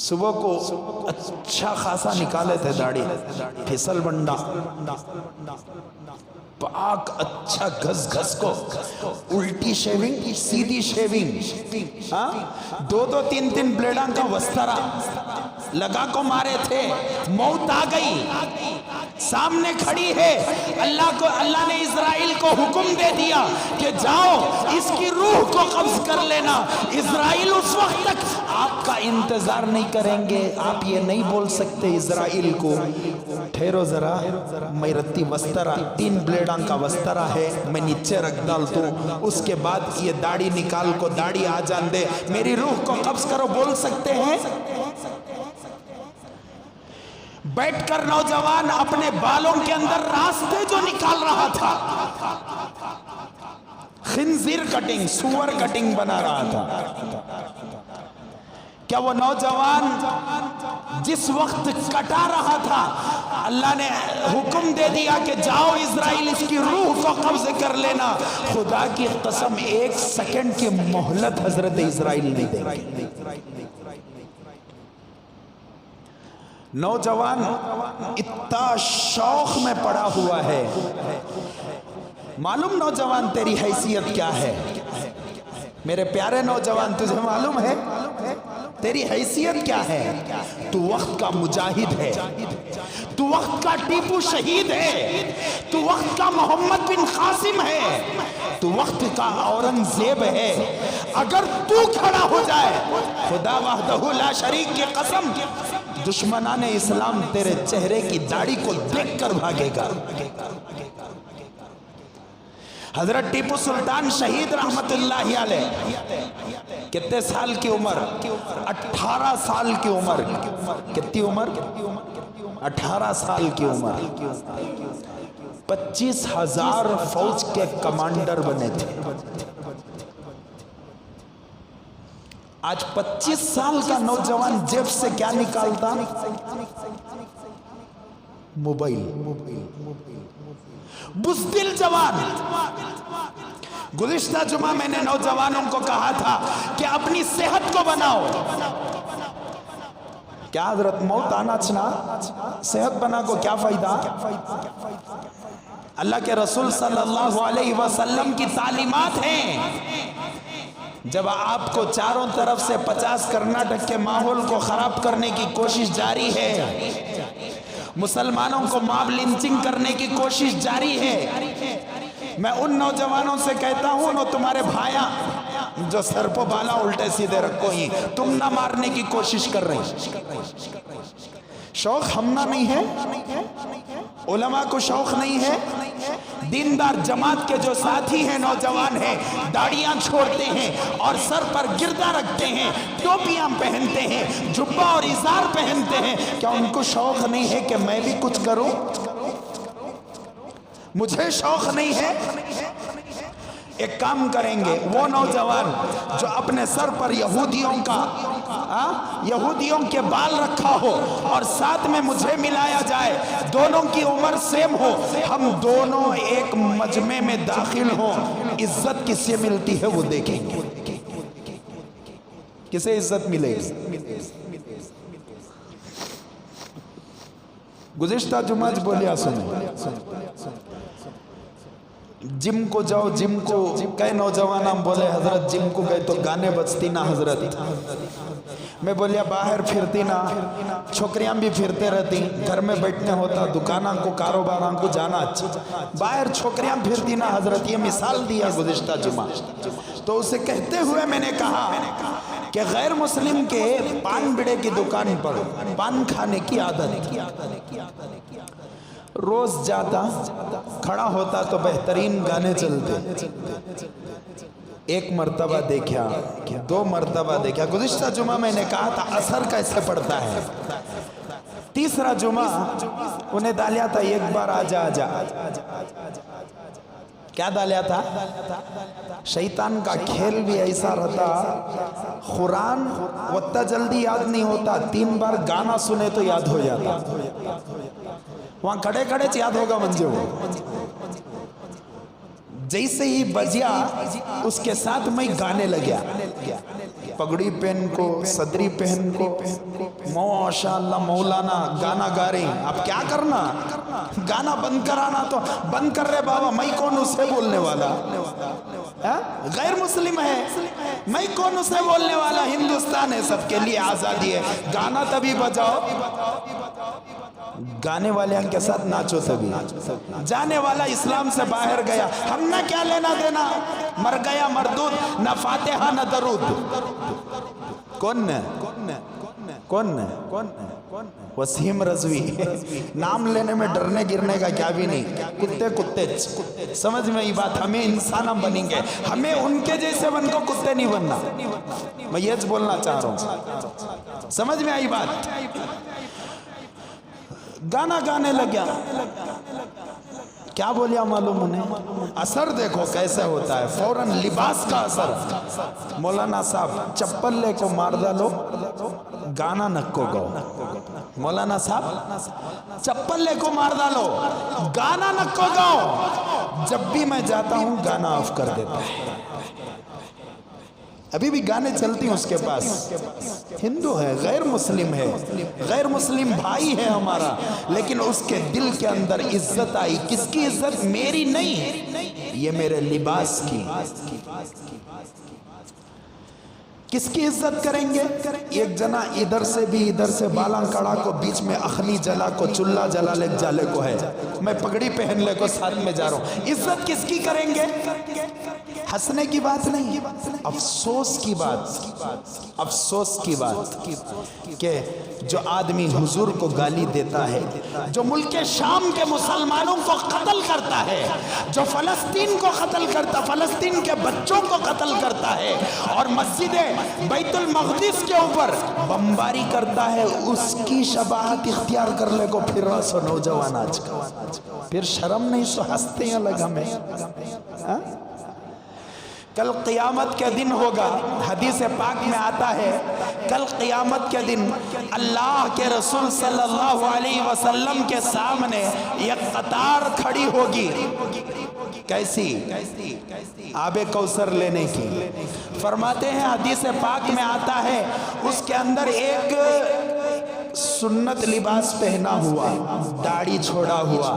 صبح کو اچھا خاصا نکالے تھے داڑھی، پھسل بنڈا پاک اچھا گھس گھس کو، الٹی شیونگ سیدھی شیونگ، دو تین بلیڈاں کا وسترا لگا کو مارے تھے۔ موت آ گئی، سامنے کھڑی ہے، اللہ نے اسرائیل کو حکم دے دیا کہ جاؤ اس کی روح کو قبض کر لینا۔ اسرائیل اس وقت تک آپ کا انتظار نہیں کریں گے، آپ یہ نہیں بول سکتے اسرائیل کو ٹھہرو ذرا، میں رتی وسترا 3 بلیڈاں کا وسترا ہے، میں نیچے رکھ ڈالتا ہوں، اس کے بعد یہ داڑھی نکال کو داڑھی آ جان دے، میری روح کو قبض کرو، بول سکتے ہیں؟ بیٹھ کر نوجوان اپنے بالوں کے اندر راستے جو نکال رہا تھا، خنزیر کٹنگ، سور کٹنگ بنا رہا تھا۔ کیا وہ نوجوان جس وقت کٹا رہا تھا اللہ نے حکم دے دیا کہ جاؤ اسرائیل اس کی روح کو قبض کر لینا؟ خدا کی قسم 1 سیکنڈ کی مہلت حضرت اسرائیل نہیں دیں گے۔ نوجوان اتنا شوق میں پڑا ہوا ہے، معلوم نوجوان تیری حیثیت کیا ہے؟ میرے پیارے نوجوان تجھے معلوم ہے تیری حیثیت کیا ہے؟ تو وقت کا مجاہد ہے، تو وقت کا ٹیپو شہید ہے، تو وقت کا محمد بن قاسم ہے، تو وقت کا اورنگزیب ہے۔ اگر تو کھڑا ہو جائے خدا وحدہ لا شریک کی قسم، دشمنان اسلام تیرے چہرے کی داڑھی کو دیکھ کر بھاگے گا۔ حضرت ٹیپو سلطان شہید رحمت اللہ علیہ، کتنے سال کی عمر؟ 18 سال کی عمر۔ کتنی عمر؟ 18 سال کی عمر۔ 25,000 فوج کے کمانڈر بنے تھے۔ آج 25 سال کا نوجوان جیب سے کیا نکالتا؟ موبائل۔ بزدل جوان۔ گزشتہ جمعہ میں نے نوجوانوں کو کہا تھا کہ اپنی صحت کو بناؤ۔ کیا حضرت موت آنا چھنا صحت بنا کو کیا فائدہ؟ اللہ کے رسول صلی اللہ علیہ وسلم کی تعلیمات ہیں۔ جب آپ کو چاروں طرف سے 50 کرناٹک کے ماحول کو خراب کرنے کی کوشش جاری ہے، مسلمانوں کو ماب لنچنگ کرنے کی کوشش جاری ہے، میں ان نوجوانوں سے کہتا ہوں نو تمہارے بھائیاں جو سر پہ بالا الٹے سیدھے رکھو ہی، تم نہ مارنے کی کوشش کر رہے ہیں۔ شوق ہم نہ نہیں ہے، علماء کو شوق نہیں ہے، دیندار جماعت کے جو ساتھی ہیں نوجوان ہیں، داڑیاں چھوڑتے ہیں اور سر پر گردہ رکھتے ہیں، ٹوپیاں پہنتے ہیں، جبہ اور ازار پہنتے ہیں، کیا ان کو شوق نہیں ہے کہ میں بھی کچھ کروں؟ مجھے شوق نہیں ہے؟ ایک کام کریں گے، وہ نوجوان جو اپنے سر پر یہودیوں کے بال رکھا ہو اور ساتھ میں مجھے ملایا جائے، دونوں کی عمر سیم ہو، ہم دونوں ایک مجمع میں داخل ہوں، عزت کس سے ملتی ہے وہ دیکھیں گے۔ کسے عزت ملے گی؟ گزشتہ جمعہ بولیا سنیں، جم کو جاؤ، جم کو کئی نوجوان ہم بولے حضرت جم کو گئے تو گانے بجتی نا حضرت، میں بولیا باہر پھرتی نا، چھوکریاں بھی پھرتے رہتی، گھر میں بیٹھنے ہوتا، دکانوں کو کاروباراں کو جانا اچھا، باہر چھوکریاں پھرتی نا حضرت، یہ مثال دیا گزشتہ جمعہ۔ تو اسے کہتے ہوئے میں نے کہا کہ غیر مسلم کے پان بڑے کی دکان پر پان کھانے کی عادت، روز جاتا، کھڑا ہوتا تو بہترین گانے چلتے، ایک مرتبہ دیکھا، دو مرتبہ دیکھا، گزشتہ جمعہ میں نے کہا تھا اثر کیسے پڑتا ہے، تیسرا جمعہ انہیں ڈالیا تھا ایک بار آجا آجا، کیا ڈالیا تھا؟ شیطان کا کھیل بھی ایسا رہتا، قرآن اتنا جلدی یاد نہیں ہوتا، 3 بار گانا سنے تو یاد ہو جاتا، وہاں کھڑے کھڑے یاد ہوگا منجو، جیسے ہی بجیا اس کے ساتھ میں گانے لگیا، پگڑی پہن کو، صدری پہن کو، ماشاءاللہ مولانا گانا گا رہے ہیں، اب کیا کرنا، گانا بند کرانا تو بند کر رہے بابا، میں کون اسے بولنے والا، غیر مسلم ہے، میں کون اسے بولنے والا، ہندوستان ہے، سب کے لیے آزادی ہے، گانا تبھی بجاؤ، گانے والے کے ساتھ ناچو تبھی، جانے والا اسلام سے باہر گیا، ہم نہ کیا لینا دینا، مر گیا مردود، نہ فاتحہ نہ درود، کون ہے؟ کون ہے؟ وسیم رضوی، نام لینے میں ڈرنے گرنے کا کیا بھی نہیں، کتے کتے، سمجھ میں یہ بات، ہمیں انسان ہم بنیں گے، ہمیں ان کے جیسے بن کو کتے نہیں بننا، میں یہ بولنا چاہ رہا ہوں، سمجھ میں آئی بات، گانا گانے لگیا، کیا بولیا معلوم انہیں، اثر دیکھو کیسے ہوتا ہے، فوراً لباس کا اثر، مولانا صاحب چپل لے کو مار ڈالو، گانا نکو گاؤ، مولانا صاحب چپل لے کو مار ڈالو، گانا نکو گاؤ، جب بھی میں جاتا ہوں گانا آف کر دیتا ہے، ابھی بھی گانے چلتی ہیں اس کے پاس، ہندو ہے، غیر مسلم ہے، غیر مسلم بھائی ہے ہمارا، لیکن اس کے دل کے اندر عزت آئی، کس کی عزت؟ میری نہیں، یہ میرے لباس کی، کس کی عزت کریں گے؟ ایک جنا ادھر سے بھی ادھر سے بالاں کڑا کو، بیچ میں اخلی جلا کو، چلہ جلا لے جالے کو ہے، میں پگڑی پہن لے کو ساتھ میں جا رہا ہوں، عزت کس کی کریں گے؟ ہنسنے کی بات نہیں، افسوس کی بات، افسوس کی بات کہ جو آدمی حضور کو گالی دیتا ہے، جو ملک شام کے مسلمانوں کو قتل کرتا ہے، جو فلسطین کو قتل کرتا، فلسطین کے بچوں کو قتل کرتا ہے، اور مسجد بیت المقدس کے اوپر بمباری کرتا ہے، اس کی شباہت اختیار کر لے کو پھر سو نوجوان آج کا، پھر شرم نہیں سو ہنستے ہیں لگ ہمیں، کل قیامت کے دن ہوگا، حدیث پاک میں آتا ہے، کل قیامت کے دن اللہ کے رسول صلی اللہ علیہ وسلم کے سامنے ایک قطار کھڑی ہوگی، کیسی؟ آب کوثر لینے کی، فرماتے ہیں حدیث پاک میں آتا ہے، اس کے اندر ایک سنت لباس پہنا ہوا، داڑھی چھوڑا ہوا،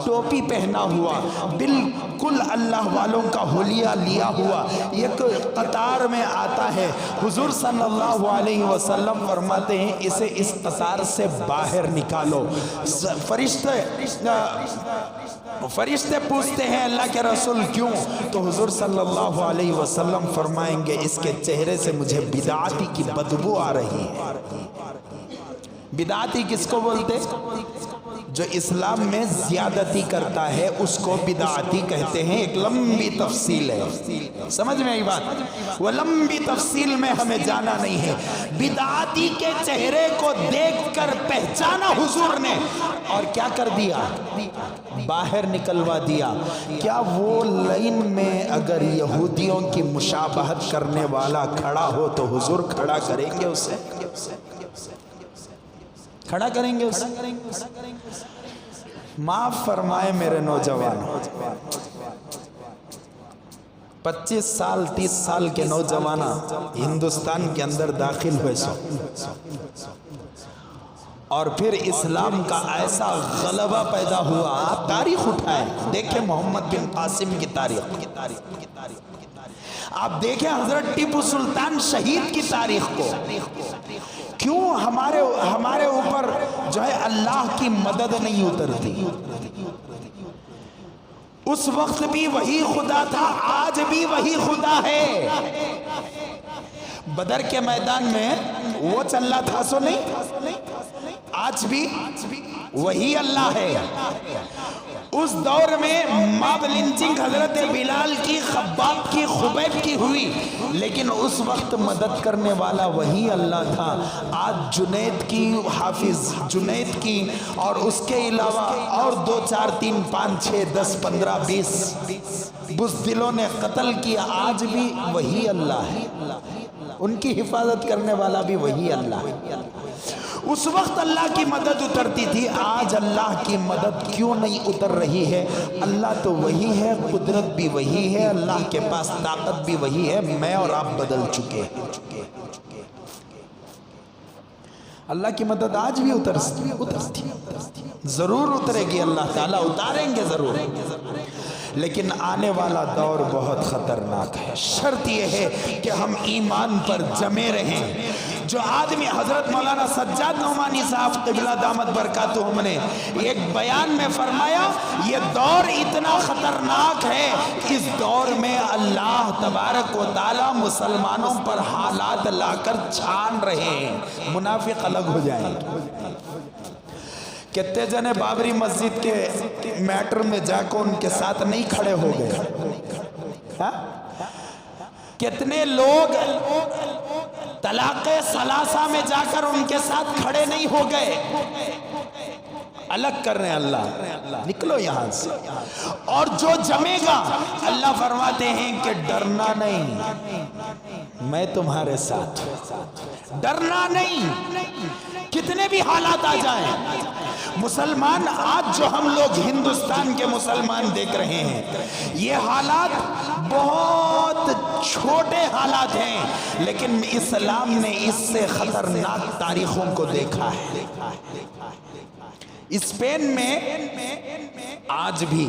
ٹوپی پہنا ہوا، بالکل اللہ والوں کا حلیہ لیا ہوا، ایک قطار میں آتا ہے، حضور صلی اللہ علیہ وسلم فرماتے ہیں اسے اس قطار سے باہر نکالو، فرشتے پوچھتے ہیں اللہ کے رسول کیوں؟ تو حضور صلی اللہ علیہ وسلم فرمائیں گے اس کے چہرے سے مجھے بدعاتی کی بدبو آ رہی ہے۔ بدعاتی کس کو بولتے؟ جو اسلام میں زیادتی کرتا ہے اس کو بدعاتی کہتے ہیں، ایک لمبی تفصیل ہے، سمجھ میں آئی بات، وہ لمبی تفصیل میں ہمیں جانا نہیں ہے، بدعاتی کے چہرے کو دیکھ کر پہچانا حضور نے، اور کیا کر دیا؟ باہر نکلوا دیا۔ کیا وہ لائن میں اگر یہودیوں کی مشابہت کرنے والا کھڑا ہو تو حضور کھڑا کریں گے اسے؟ کھڑا کریں گے اسے؟ معاف فرمائے میرے نوجوان، 25 سال 30 سال کے نوجوانہ ہندوستان کے اندر داخل ہوئے سو، اور پھر اسلام کا ایسا غلبہ پیدا ہوا، آپ تاریخ اٹھائیں، دیکھیں محمد بن قاسم کی تاریخ، آپ دیکھیں حضرت ٹیپو سلطان شہید کی تاریخ کو، کیوں ہمارے اوپر جو ہے اللہ کی مدد نہیں اترتی؟ اس وقت بھی وہی خدا تھا، آج بھی وہی خدا ہے۔ بدر کے میدان میں وہ چل رہا تھا سو نہیں، آج بھی وہی اللہ ہے۔ اس دور میں ماب لنچنگ حضرت بلال کی، خباب کی، خبیب کی ہوئی، لیکن اس وقت مدد کرنے والا وہی اللہ تھا۔ آج جنید کی، حافظ جنید کی، اور اس کے علاوہ اور 2 4 3 5 6 10 15 20 بزدلوں نے قتل کیا، آج بھی وہی اللہ ہے۔ ان کی حفاظت کرنے والا بھی وہی اللہ ہے۔ اس وقت اللہ کی مدد اترتی تھی، آج اللہ کی مدد کیوں نہیں اتر رہی ہے؟ اللہ تو وہی ہے، قدرت بھی وہی ہے، اللہ کے پاس طاقت بھی وہی ہے، میں اور آپ بدل چکے ہیں۔ اللہ کی مدد آج بھی اترتی، ضرور اترے گی، اللہ تعالیٰ اتاریں گے ضرور، لیکن آنے والا دور بہت خطرناک ہے۔ شرط یہ ہے کہ ہم ایمان پر جمے رہیں۔ جو آدمی، حضرت مولانا سجاد نعمانی صاحب قبلہ دامت برکاتہم نے ایک بیان میں فرمایا، یہ دور اتنا خطرناک ہے، اس دور میں اللہ تبارک و تعالی مسلمانوں پر حالات لا کر چھان رہے ہیں، منافق الگ ہو جائیں گے۔ کتنے جنے بابری مسجد کے میٹر میں جا کر ان کے ساتھ نہیں کھڑے ہو گئے؟ کتنے لوگ طلاق ثلاثہ میں جا کر ان کے ساتھ کھڑے نہیں ہو گئے؟ الگ کر رہے ہیں اللہ، نکلو یہاں سے۔ اور جو جمے گا، اللہ فرماتے ہیں کہ ڈرنا نہیں، میں تمہارے ساتھ، ڈرنا نہیں، کتنے بھی حالات آ جائیں۔ مسلمان آج جو ہم لوگ ہندوستان کے مسلمان دیکھ رہے ہیں، یہ حالات بہت چھوٹے حالات ہیں، لیکن اسلام نے اس سے خطرناک تاریخوں کو دیکھا ہے۔ اسپین میں آج بھی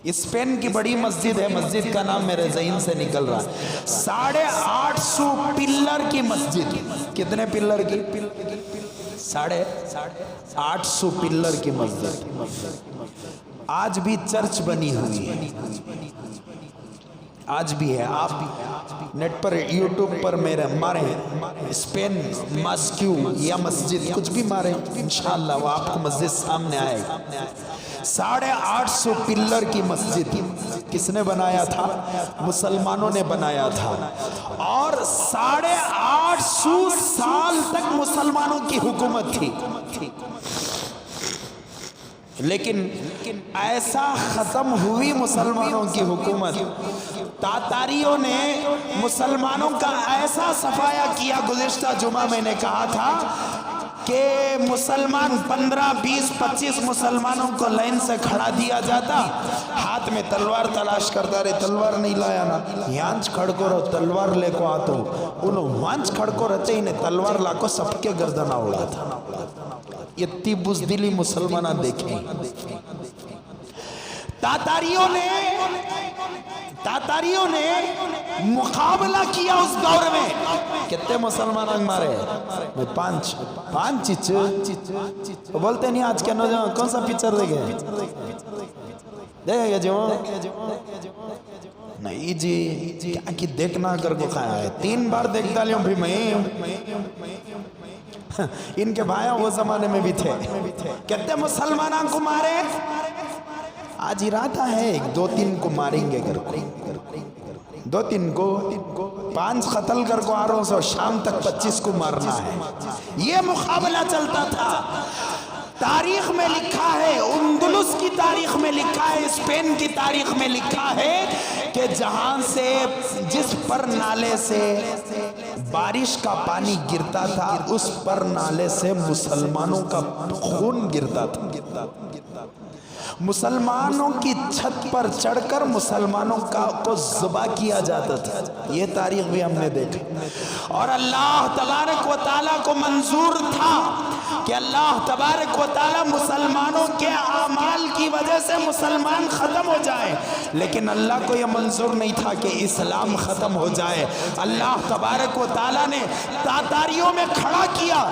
اسپین کی بڑی مسجد ہے، مسجد کا نام میرے ذہن سے نکل رہا ہے، 850 پلر کی مسجد۔ کتنے پلر کی؟ 850 پلر کی مسجد، آج بھی چرچ بنی ہوئی ہے، آج بھی ہے۔ آپ نیٹ پر، یوٹیوب پر میرے ماریں اسپین ماسکیو یا مسجد، کچھ بھی ماریں، انشاءاللہ وہ آپ کو مسجد سامنے آئے گا۔ 850 پلر کی مسجد کس نے بنایا تھا؟ مسلمانوں نے بنایا تھا، اور 850 سال تک مسلمانوں کی حکومت تھی، لیکن ایسا ختم ہوئی مسلمانوں کی حکومت، تاتاریوں نے مسلمانوں کا ایسا صفایا کیا۔ گزشتہ جمعہ میں نے کہا تھا کہ مسلمان 15 20 25 مسلمانوں کو لائن سے کھڑا دیا جاتا، ہاتھ میں تلوار تلاش کرتا رہے، تلوار نہیں لایا نا، یانچ کھڑ کو رہو تلوار لے کو آتو، انہوں وانچ کھڑ کو رہتے انہیں تلوار لا کو سب کے گردنہ اڑا تھا۔ اتنی بزدلی مسلمانہ دیکھیں۔ تاتاریوں نے مقابلہ کیا اس دور میں، کتنے مسلمان مارے؟ 5 وہ بولتے نہیں آج کے نوجوان کون سا پکچر دیکھے گا جو نہیں جی، کیا کی دیکھنا کر کو کھایا ہے، 3 بار دیکھ ڈالیوں بھی میں، ان کے بھائیوں وہ زمانے میں بھی تھے، کتنے مسلمانوں کو مارے؟ آج ارادہ ہے 2-3 کو ماریں گے، 2-3 کو 5 قتل کر کو آ رہوں سے شام تک 25 کو مارنا ہے۔ یہ مقابلہ چلتا تھا۔ تاریخ میں لکھا ہے، اندلس کی تاریخ میں لکھا ہے، اسپین کی تاریخ میں لکھا ہے کہ جہاں سے، جس پر نالے سے بارش کا پانی گرتا تھا، اس پر نالے سے مسلمانوں کا خون گرتا تھا۔ مسلمانوں کی چھت پر چڑھ کر مسلمانوں کو ذبح کیا جاتا تھا۔ یہ تاریخ بھی ہم نے دیکھا، اور اللہ تبارک و تعالیٰ کو منظور تھا کہ اللہ تبارک و تعالی مسلمانوں کے اعمال کی وجہ سے مسلمان ختم ہو جائے، لیکن اللہ کو یہ منظور نہیں تھا کہ اسلام ختم ہو جائے۔ اللہ تبارک و تعالی نے تاتاریوں میں کھڑا کیا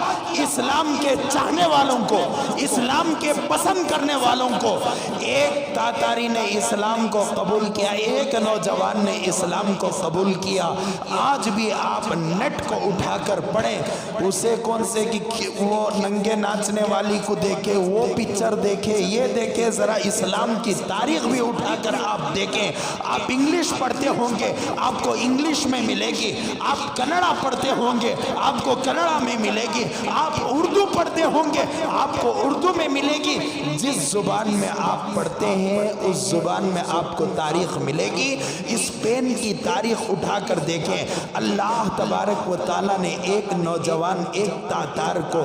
اسلام کے چاہنے والوں کو، اسلام کے پسند کرنے والوں کو۔ ایک تاتاری نے اسلام کو قبول کیا، ایک نوجوان نے اسلام کو قبول کیا۔ آج بھی آپ نیٹ کو اٹھا کر پڑھیں، اسے کون سے کہ وہ ننگے ناچنے والی کو دیکھے، وہ پکچر دیکھے، یہ دیکھے، ذرا اسلام کی تاریخ بھی اٹھا کر آپ دیکھیں۔ آپ انگلش پڑھتے ہوں گے، آپ کو انگلش میں ملے گی، آپ کنڑا پڑھتے ہوں گے، آپ کو کنڑا میں ملے گی، آپ اردو پڑھتے ہوں گے، آپ کو اردو میں ملے گی۔ جس زبان میں آپ پڑھتے ہیں اس زبان میں آپ کو تاریخ ملے گی۔ اسپین کی تاریخ اٹھا کر دیکھیں، اللہ تبارک و تعالیٰ نے ایک نوجوان، ایک تاتار کو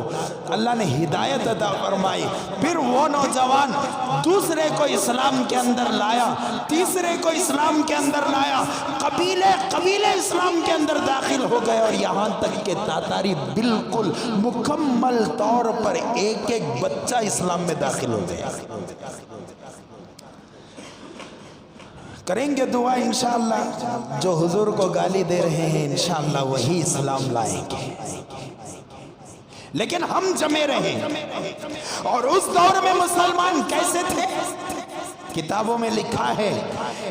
اللہ نے ہدایت عطا فرمائی، پھر وہ نوجوان دوسرے کو اسلام کے اندر لایا، تیسرے کو اسلام کے اندر لایا، قبیلے قبیلے اسلام کے اندر داخل ہو گئے، اور یہاں تک کہ تاتاری بالکل مکمل طور پر ایک ایک بچہ اسلام میں داخل ہو گیا۔ کریں گے دعا انشاءاللہ، جو حضور کو گالی دے رہے ہیں انشاءاللہ وہی اسلام لائیں گے، لیکن ہم جمے رہے۔ اور اس دور میں مسلمان کیسے تھے؟ کتابوں میں لکھا ہے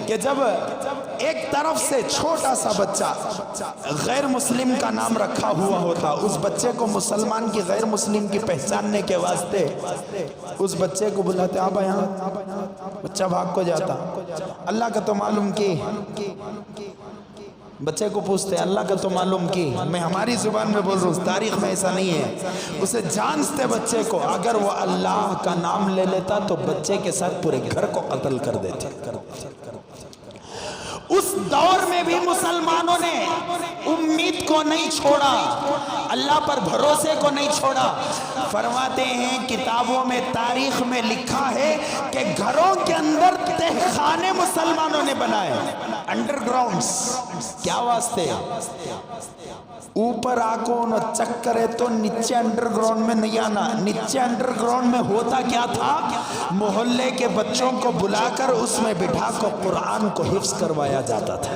کہ جب ایک طرف سے چھوٹا سا بچہ غیر مسلم کا نام رکھا ہوا ہوتا، اس بچے کو مسلمان کی غیر مسلم کی پہچاننے کے واسطے اس بچے کو بلاتے، آبا یہاں، بچہ بھاگ کو جاتا، اللہ کا تو معلوم کی، بچے کو پوچھتے اللہ کا تو معلوم کی، میں ہماری زبان میں بول رہا ہوں، تاریخ میں ایسا نہیں ہے، اسے جانتے بچے کو، اگر وہ اللہ کا نام لے لیتا تو بچے کے ساتھ پورے گھر کو قتل کر دیتے۔ اس دور میں بھی مسلمانوں نے امید کو نہیں چھوڑا، اللہ پر بھروسے کو نہیں چھوڑا۔ فرماتے ہیں کتابوں میں، تاریخ میں لکھا ہے کہ گھروں کے اندر تہخانے مسلمانوں نے بنائے، انڈر گراؤنڈز۔ کیا واسطے؟ اوپر آکو نو چکرے تو نیچے انڈر گراؤنڈ میں نہیں آنا۔ نیچے انڈر گراؤنڈ میں ہوتا کیا تھا؟ محلے کے بچوں کو بلا کر اس میں بٹھا کو قرآن کو حفظ کروایا جاتا تھا۔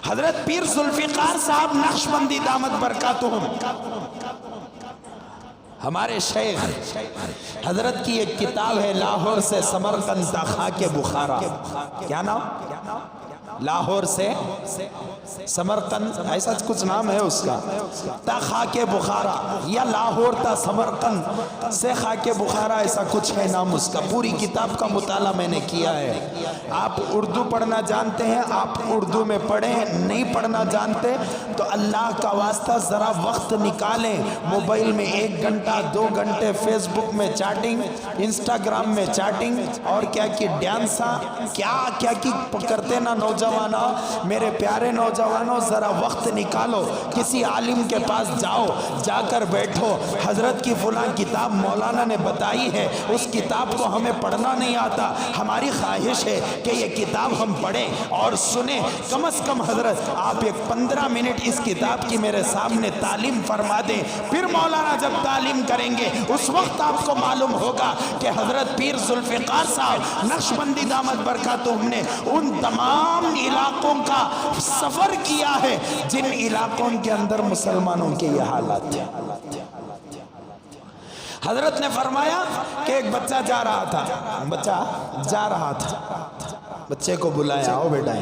حضرت پیر ذوالفقار صاحب نقشبندی دامت برکاتہم، ہمارے شیخ حضرت کی ایک کتاب ہے، لاہور سے سمرقند تا خاک بخارا۔ کیا نام؟ لاہور سے سمرقند، ایسا کچھ نام ہے اس کا، تا خاک بخارا، یا لاہور تا سمرقند سے خاک بخارا، ایسا کچھ ہے نام اس کا۔ پوری کتاب کا مطالعہ میں نے کیا ہے۔ آپ اردو پڑھنا جانتے ہیں، آپ اردو میں پڑھیں، نہیں پڑھنا جانتے تو اللہ کا واسطہ ذرا وقت نکالیں، موبائل میں 1 گھنٹہ 2 گھنٹے فیس بک میں چیٹنگ، انسٹاگرام میں چیٹنگ، اور کیا کی ڈانسا، کیا کی کرتے نا نوجوانوں۔ میرے پیارے نوجوانوں، ذرا وقت نکالو، کسی عالم کے پاس جاؤ، جا کر بیٹھو، حضرت کی فلاں کتاب مولانا نے بتائی ہے، اس کتاب کو ہمیں پڑھنا نہیں آتا، ہماری خواہش ہے کہ یہ کتاب ہم پڑھیں اور سنیں، کم از کم حضرت آپ ایک 15 منٹ اس کتاب کی میرے سامنے تعلیم فرما دیں۔ پھر مولانا جب تعلیم کریں گے اس وقت آپ کو معلوم ہوگا کہ حضرت پیر ذوالفقار صاحب نقشبندی دامت برکاتہم نے ان تمام علاقوں کا سفر کیا ہے جن علاقوں کے اندر مسلمانوں کے یہ حالات تھے۔ حضرت نے فرمایا کہ ایک بچہ جا رہا تھا، بچے کو بلایا، آؤ بیٹا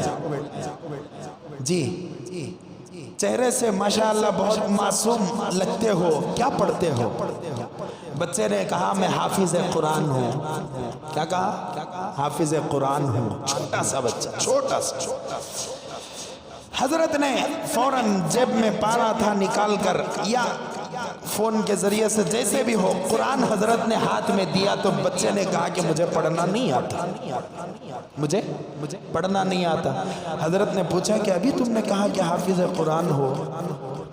جی، چہرے سے ماشاءاللہ بہت معصوم لگتے ہو، کیا پڑھتے ہو؟ بچے نے کہا میں حافظ قرآن ہوں۔ کیا کہا؟ حافظ قرآن ہوں۔ چھوٹا سا بچہ، چھوٹا سا۔ حضرت نے فوراً جیب میں پارا تھا نکال کر یا فون کے ذریعے سے جیسے بھی ہو قرآن حضرت نے ہاتھ میں دیا تو بچے نے کہا کہ مجھے پڑھنا نہیں آتا، مجھے پڑھنا نہیں آتا۔ حضرت نے پوچھا کہ ابھی تم نے کہا کہ حافظ قرآن ہو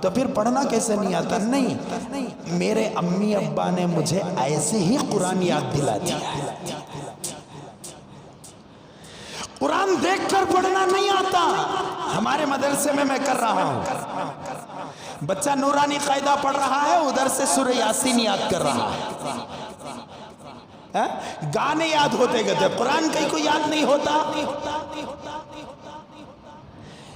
تو پھر پڑھنا کیسے نہیں آتا؟ نہیں، میرے امی ابا نے مجھے ایسے ہی قرآن یاد دلا دیا ہے، قرآن دیکھ کر پڑھنا نہیں آتا۔ ہمارے مدرسے میں کر رہا ہوں، بچہ نورانی قاعدہ پڑھ رہا ہے، ادھر سے سورہ یاسین یاد کر رہا ہے، گانے یاد ہوتے گئے، قرآن کہیں کو یاد نہیں ہوتا۔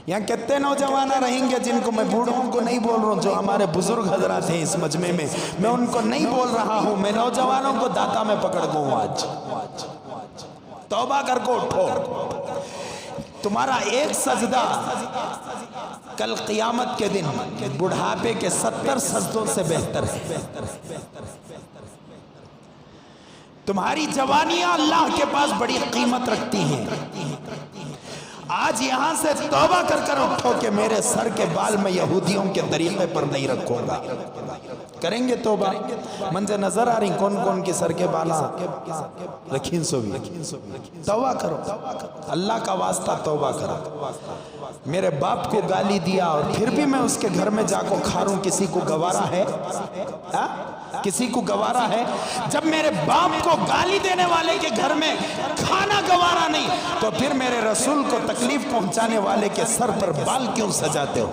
یہاں کتنے نوجوان رہیں گے جن کو میں بوڑھوں کو نہیں بول رہا ہوں، جو ہمارے بزرگ حضرات ہیں اس مجمع میں ان کو نہیں بول رہا ہوں، میں نوجوانوں کو داتا میں پکڑ گوں آج۔ توبہ کر کو اٹھو، تمہارا ایک سجدہ کل قیامت کے دن بڑھاپے کے 70 سجدوں سے بہتر ہے۔ تمہاری جوانیاں اللہ کے پاس بڑی قیمت رکھتی ہیں۔ آج یہاں سے توبہ کر کر اٹھو کہ میرے سر کے بال میں یہودیوں کے طریقے پر نہیں رکھوں گا۔ کریں گے توبہ؟ منجھے نظر آ رہی کون کون کی سر کے بالا رکھیں سو بھی توبہ کرو، اللہ کا واسطہ توبہ کرو۔ میرے باپ کو گالی دیا اور پھر بھی میں اس کے گھر میں جا کو کھاروں، کسی کو گوارا ہے؟ کسی کو گوارا ہے؟ جب میرے باپ کو گالی دینے والے کے گھر میں کھانا گوارا نہیں تو پھر میرے رسول کو تکلیف پہنچانے والے کے سر پر بال کیوں سجاتے ہو؟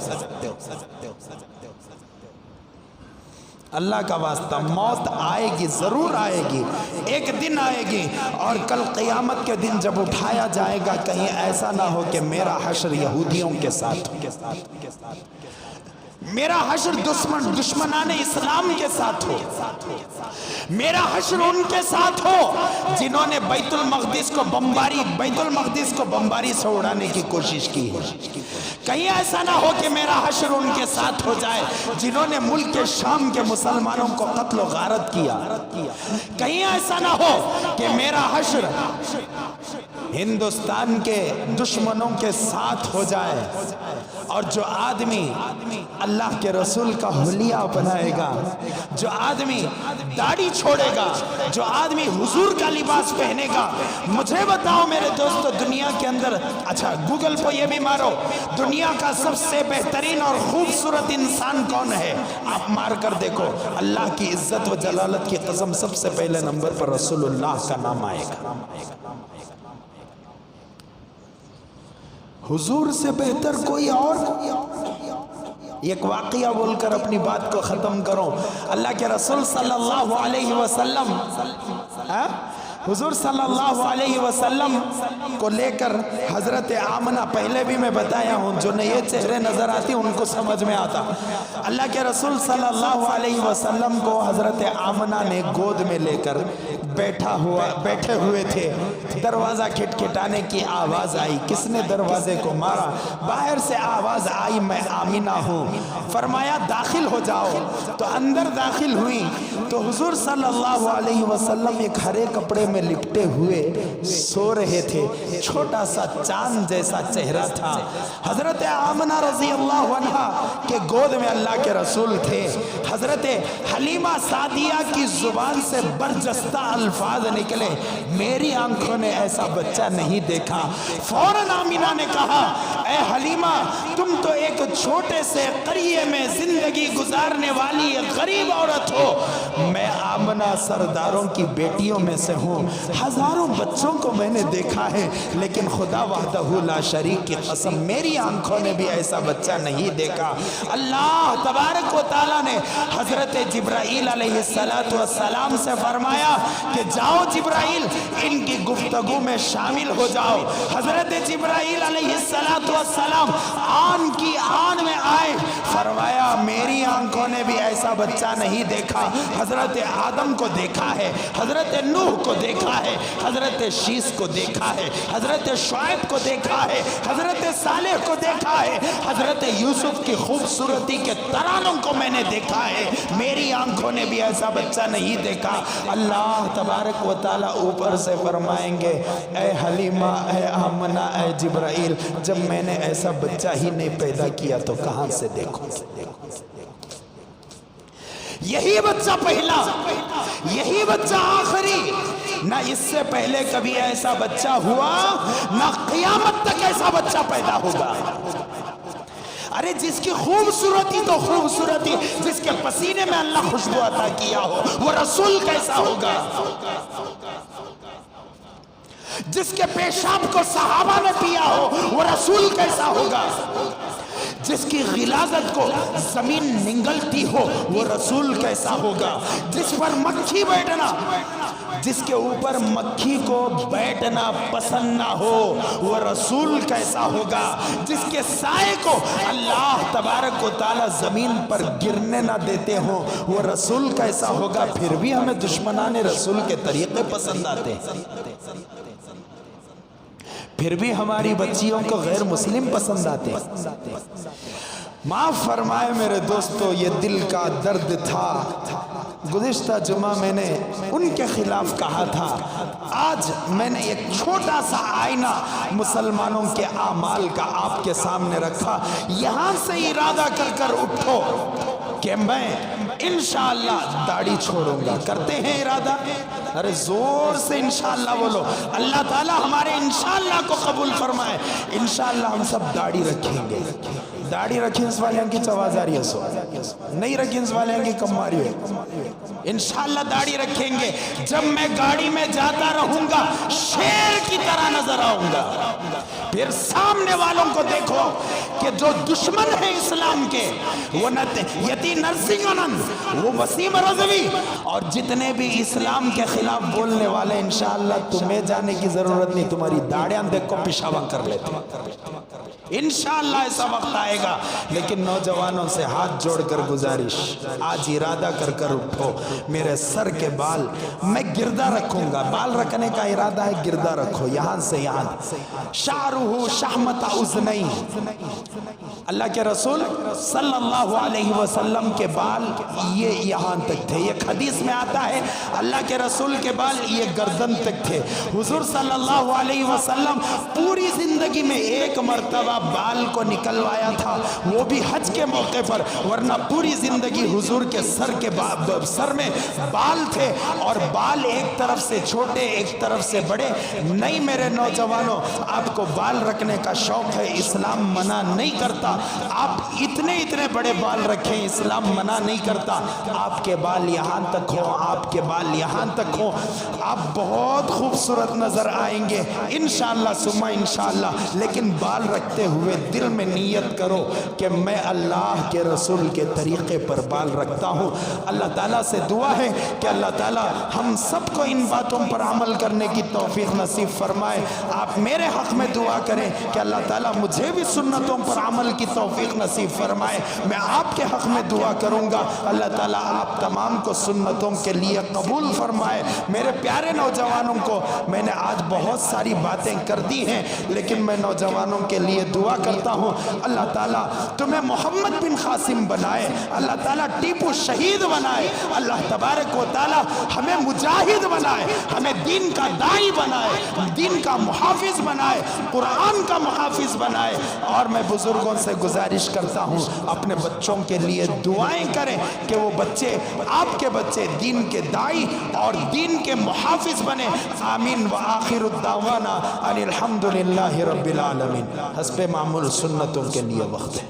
اللہ کا واسطہ موت آئے گی، ضرور آئے گی، ایک دن آئے گی، اور کل قیامت کے دن جب اٹھایا جائے گا کہیں ایسا نہ ہو کہ میرا حشر یہودیوں کے ساتھ ہو، میرا حشر دشمنان اسلام کے ساتھ ہو، میرا حشر ان کے ساتھ ہو جنہوں نے بیت المقدس کو بمباری سے اڑانے کی کوشش کی ہے۔ کہیں ایسا نہ ہو کہ میرا حشر ان کے ساتھ ہو جائے جنہوں نے ملک کے شام کے مسلمانوں کو قتل و غارت کیا۔ کہیں ایسا نہ ہو کہ میرا حشر ہندوستان کے دشمنوں کے ساتھ ہو جائے، اور جو آدمی اللہ کے رسول کا حلیہ اپنائے گا، جو آدمی داڑھی چھوڑے گا، جو آدمی حضور کا لباس پہنے گا، مجھے بتاؤ میرے دوستو دنیا کے اندر، اچھا گوگل پہ یہ بھی مارو، دنیا کا سب سے بہترین اور خوبصورت انسان کون ہے؟ آپ مار کر دیکھو، اللہ کی عزت و جلالت کی قسم سب سے پہلے نمبر پر رسول اللہ کا نام آئے گا۔ حضور سے بہتر کوئی اور؟ ایک واقعہ بول کر اپنی بات کو ختم کرو۔ اللہ کے رسول صلی اللہ علیہ وسلم، حضور صلی اللہ علیہ وسلم کو لے کر حضرت آمنہ، پہلے بھی میں بتایا ہوں، جو نئے چہرے نظر آتی ان کو سمجھ میں آتا، اللہ کے رسول صلی اللہ علیہ وسلم کو حضرت آمنہ نے گود میں لے کر بیٹھے ہوئے تھے، دروازہ کھٹکھٹانے کی آواز آئی، کس نے دروازے کو مارا؟ باہر سے آواز آئی، میں آمنہ ہوں، فرمایا داخل ہو جاؤ، تو اندر داخل ہوئی تو حضور صلی اللہ علیہ وسلم ایک ہرے کپڑے میں لپٹے ہوئے سو رہے تھے، چھوٹا سا چاند جیسا چہرہ تھا۔ حضرت آمنہ رضی اللہ عنہ کے گود میں اللہ کے رسول تھے۔ حضرت حلیمہ سعدیہ کی زبان سے برجستہ الفاظ نکلے، میری آنکھوں نے ایسا بچہ نہیں دیکھا۔ فوراً آمنہ نے کہا، اے حلیمہ تم تو ایک چھوٹے سے قریے میں زندگی گزارنے والی غریب عورت ہو، میں آمنہ سرداروں کی بیٹیوں میں سے ہوں، ہزاروں بچوں کو میں نے دیکھا ہے، لیکن خدا وحدہ لا شریک کی قسم میری آنکھوں نے بھی ایسا بچہ نہیں دیکھا۔ اللہ تبارک و تعالیٰ نے حضرت جبرائیل علیہ السلام سے فرمایا کہ جاؤ جبرائیل ان کی گفتگو میں شامل ہو جاؤ۔ حضرت جبرائیل علیہ السلام آن کی آن میں آئے، فرمایا میری آنکھوں نے بھی ایسا بچہ نہیں دیکھا، حضرت آدم کو دیکھا ہے، حضرت نوح کو دیکھا ہے، حضرت شیس کو دیکھا ہے، حضرت شعیب کو دیکھا ہے، حضرت صالح کو دیکھا ہے، حضرت یوسف کی خوبصورتی کے ترانوں کو میں نے دیکھا ہے، میری آنکھوں نے بھی ایسا بچہ نہیں دیکھا۔ اللہ تبارک و تعالیٰ اوپر سے فرمائیں گے، اے حلیمہ، اے آمنہ، اے جبرائیل، جب میں نے ایسا بچہ ہی نہیں پیدا کیا تو کہاں سے دیکھوں؟ یہی بچہ پہلا، یہی بچہ آخری، نہ اس سے پہلے کبھی ایسا بچہ ہوا، نہ قیامت تک ایسا بچہ پیدا ہوگا۔ ارے جس کی خوبصورتی تو خوبصورتی، جس کے پسینے میں اللہ خوشبو عطا کیا ہو، وہ رسول کیسا ہوگا؟ جس کے پیشاب کو صحابہ نے پیا ہو، وہ رسول کیسا ہوگا؟ جس کی غلاظت کو زمین نگلتی ہو وہ رسول کیسا ہوگا، جس پر مکھی بیٹھنا، جس کے اوپر مکھی کو بیٹھنا پسند نہ ہو وہ رسول کیسا ہوگا، جس کے سائے کو اللہ تبارک و تعالی زمین پر گرنے نہ دیتے ہوں وہ رسول کیسا ہوگا۔ پھر بھی ہمیں دشمنان رسول کے طریقے پسند آتے ہیں، پھر بھی ہماری بچیوں کو غیر مسلم پسند آتے ہیں۔ معاف فرمائے میرے دوستو، یہ دل کا درد تھا۔ گزشتہ جمعہ میں نے ان کے خلاف کہا تھا، آج میں نے ایک چھوٹا سا آئینہ مسلمانوں کے اعمال کا آپ کے سامنے رکھا۔ یہاں سے ارادہ کر کر اٹھو کہ میں انشاءاللہ داڑھی چھوڑوں گا۔ کرتے ہیں ارادہ؟ ارے زور سے انشاءاللہ بولو، اللہ تعالی ہمارے انشاءاللہ کو قبول فرمائے۔ انشاءاللہ ہم سب داڑھی رکھیں گے۔ داڑھی رکھیں اس والے کی چواز آ رہی ہے، سو نہیں رکھیں اس والے کی کم آ رہی ہے۔ انشاءاللہ داڑھی رکھیں گے۔ جب میں گاڑی میں جاتا رہوں گا شیر کی طرح نظر آؤں گا۔ پھر سامنے والوں کو دیکھو کہ جو دشمن ہیں اسلام کے، وہ یتی نرسنگانند، وہ وسیم رضوی اور جتنے بھی اسلام کے خلاف بولنے والے، انشاءاللہ تمہیں جانے کی ضرورت نہیں، تمہاری داڑیاں دیکھ کو پیشاوا کر لیتے ہیں۔ انشاءاللہ ایسا وقت آئے گا۔ لیکن نوجوانوں سے ہاتھ جوڑ کر گزارش، آج ارادہ کر کر اٹھو، میرے سر کے بال میں گردہ رکھوں گا۔ بال رکھنے کا ارادہ ہے، گردہ رکھو یہاں سے یہاں۔ شعرہ شحمت اذنین، اللہ کے رسول صلی اللہ علیہ وسلم کے بال یہ یہاں تک تھے۔ ایک حدیث میں آتا ہے اللہ کے رسول کے بال یہ گردن تک تھے۔ حضور صلی اللہ علیہ وسلم پوری زندگی میں ایک مرتبہ بال کو نکلوایا تھا، وہ بھی حج کے موقع پر، ورنہ پوری زندگی حضور کے سر میں بال تھے، اور بال ایک طرف سے چھوٹے ایک طرف سے بڑے۔ نہیں میرے نوجوانوں، آپ کو بال رکھنے کا شوق ہے، اسلام منع نہیں کرتا۔ آپ اتنے بڑے بال رکھیں، اسلام منع نہیں کرتا۔ آپ کے بال یہاں تک ہو، آپ کے بال یہاں تک ہو، آپ بہت خوبصورت نظر آئیں گے انشاءاللہ ثم انشاءاللہ۔ لیکن بال رکھتے ہوئے دل میں نیت کرو کہ میں اللہ کے رسول کے طریقے پر بال رکھتا ہوں۔ اللہ تعالیٰ سے دعا ہے کہ اللہ تعالیٰ ہم سب کو ان باتوں پر عمل کرنے کی توفیق نصیب فرمائے۔ آپ میرے حق میں دعا کریں کہ اللہ تعالیٰ مجھے بھی سنتوں پر عمل کی توفیق نصیب فرمائے۔ میں آپ کے حق میں دعا کروں گا، اللہ تعالیٰ آپ تمام کو سنتوں کے لیے قبول فرمائے۔ میرے پیارے نوجوانوں کو میں نے آج بہت ساری باتیں کر دی ہیں، لیکن میں نوجوانوں کے لیے دعا کرتا ہوں اللہ تعالیٰ تمہیں محمد بن قاسم بنائے، اللہ تعالیٰ ٹیپو شہید بنائے، اللہ تبارک و تعالیٰ ہمیں مجاہد بنائے، ہمیں دین کا داعی بنائے، دین کا محافظ بنائے، قرآن کا محافظ بنائے۔ اور میں بزرگوں سے گزارش کرتا ہوں اپنے بچوں کے لیے دعائیں کریں کہ وہ بچے، آپ کے بچے دین کے داعی اور دین کے محافظ بنے۔ آمین وآخر الدعوانا ان الحمدللہ رب العالمین۔ حسب معمول سنتوں کے لیے وقت ہے۔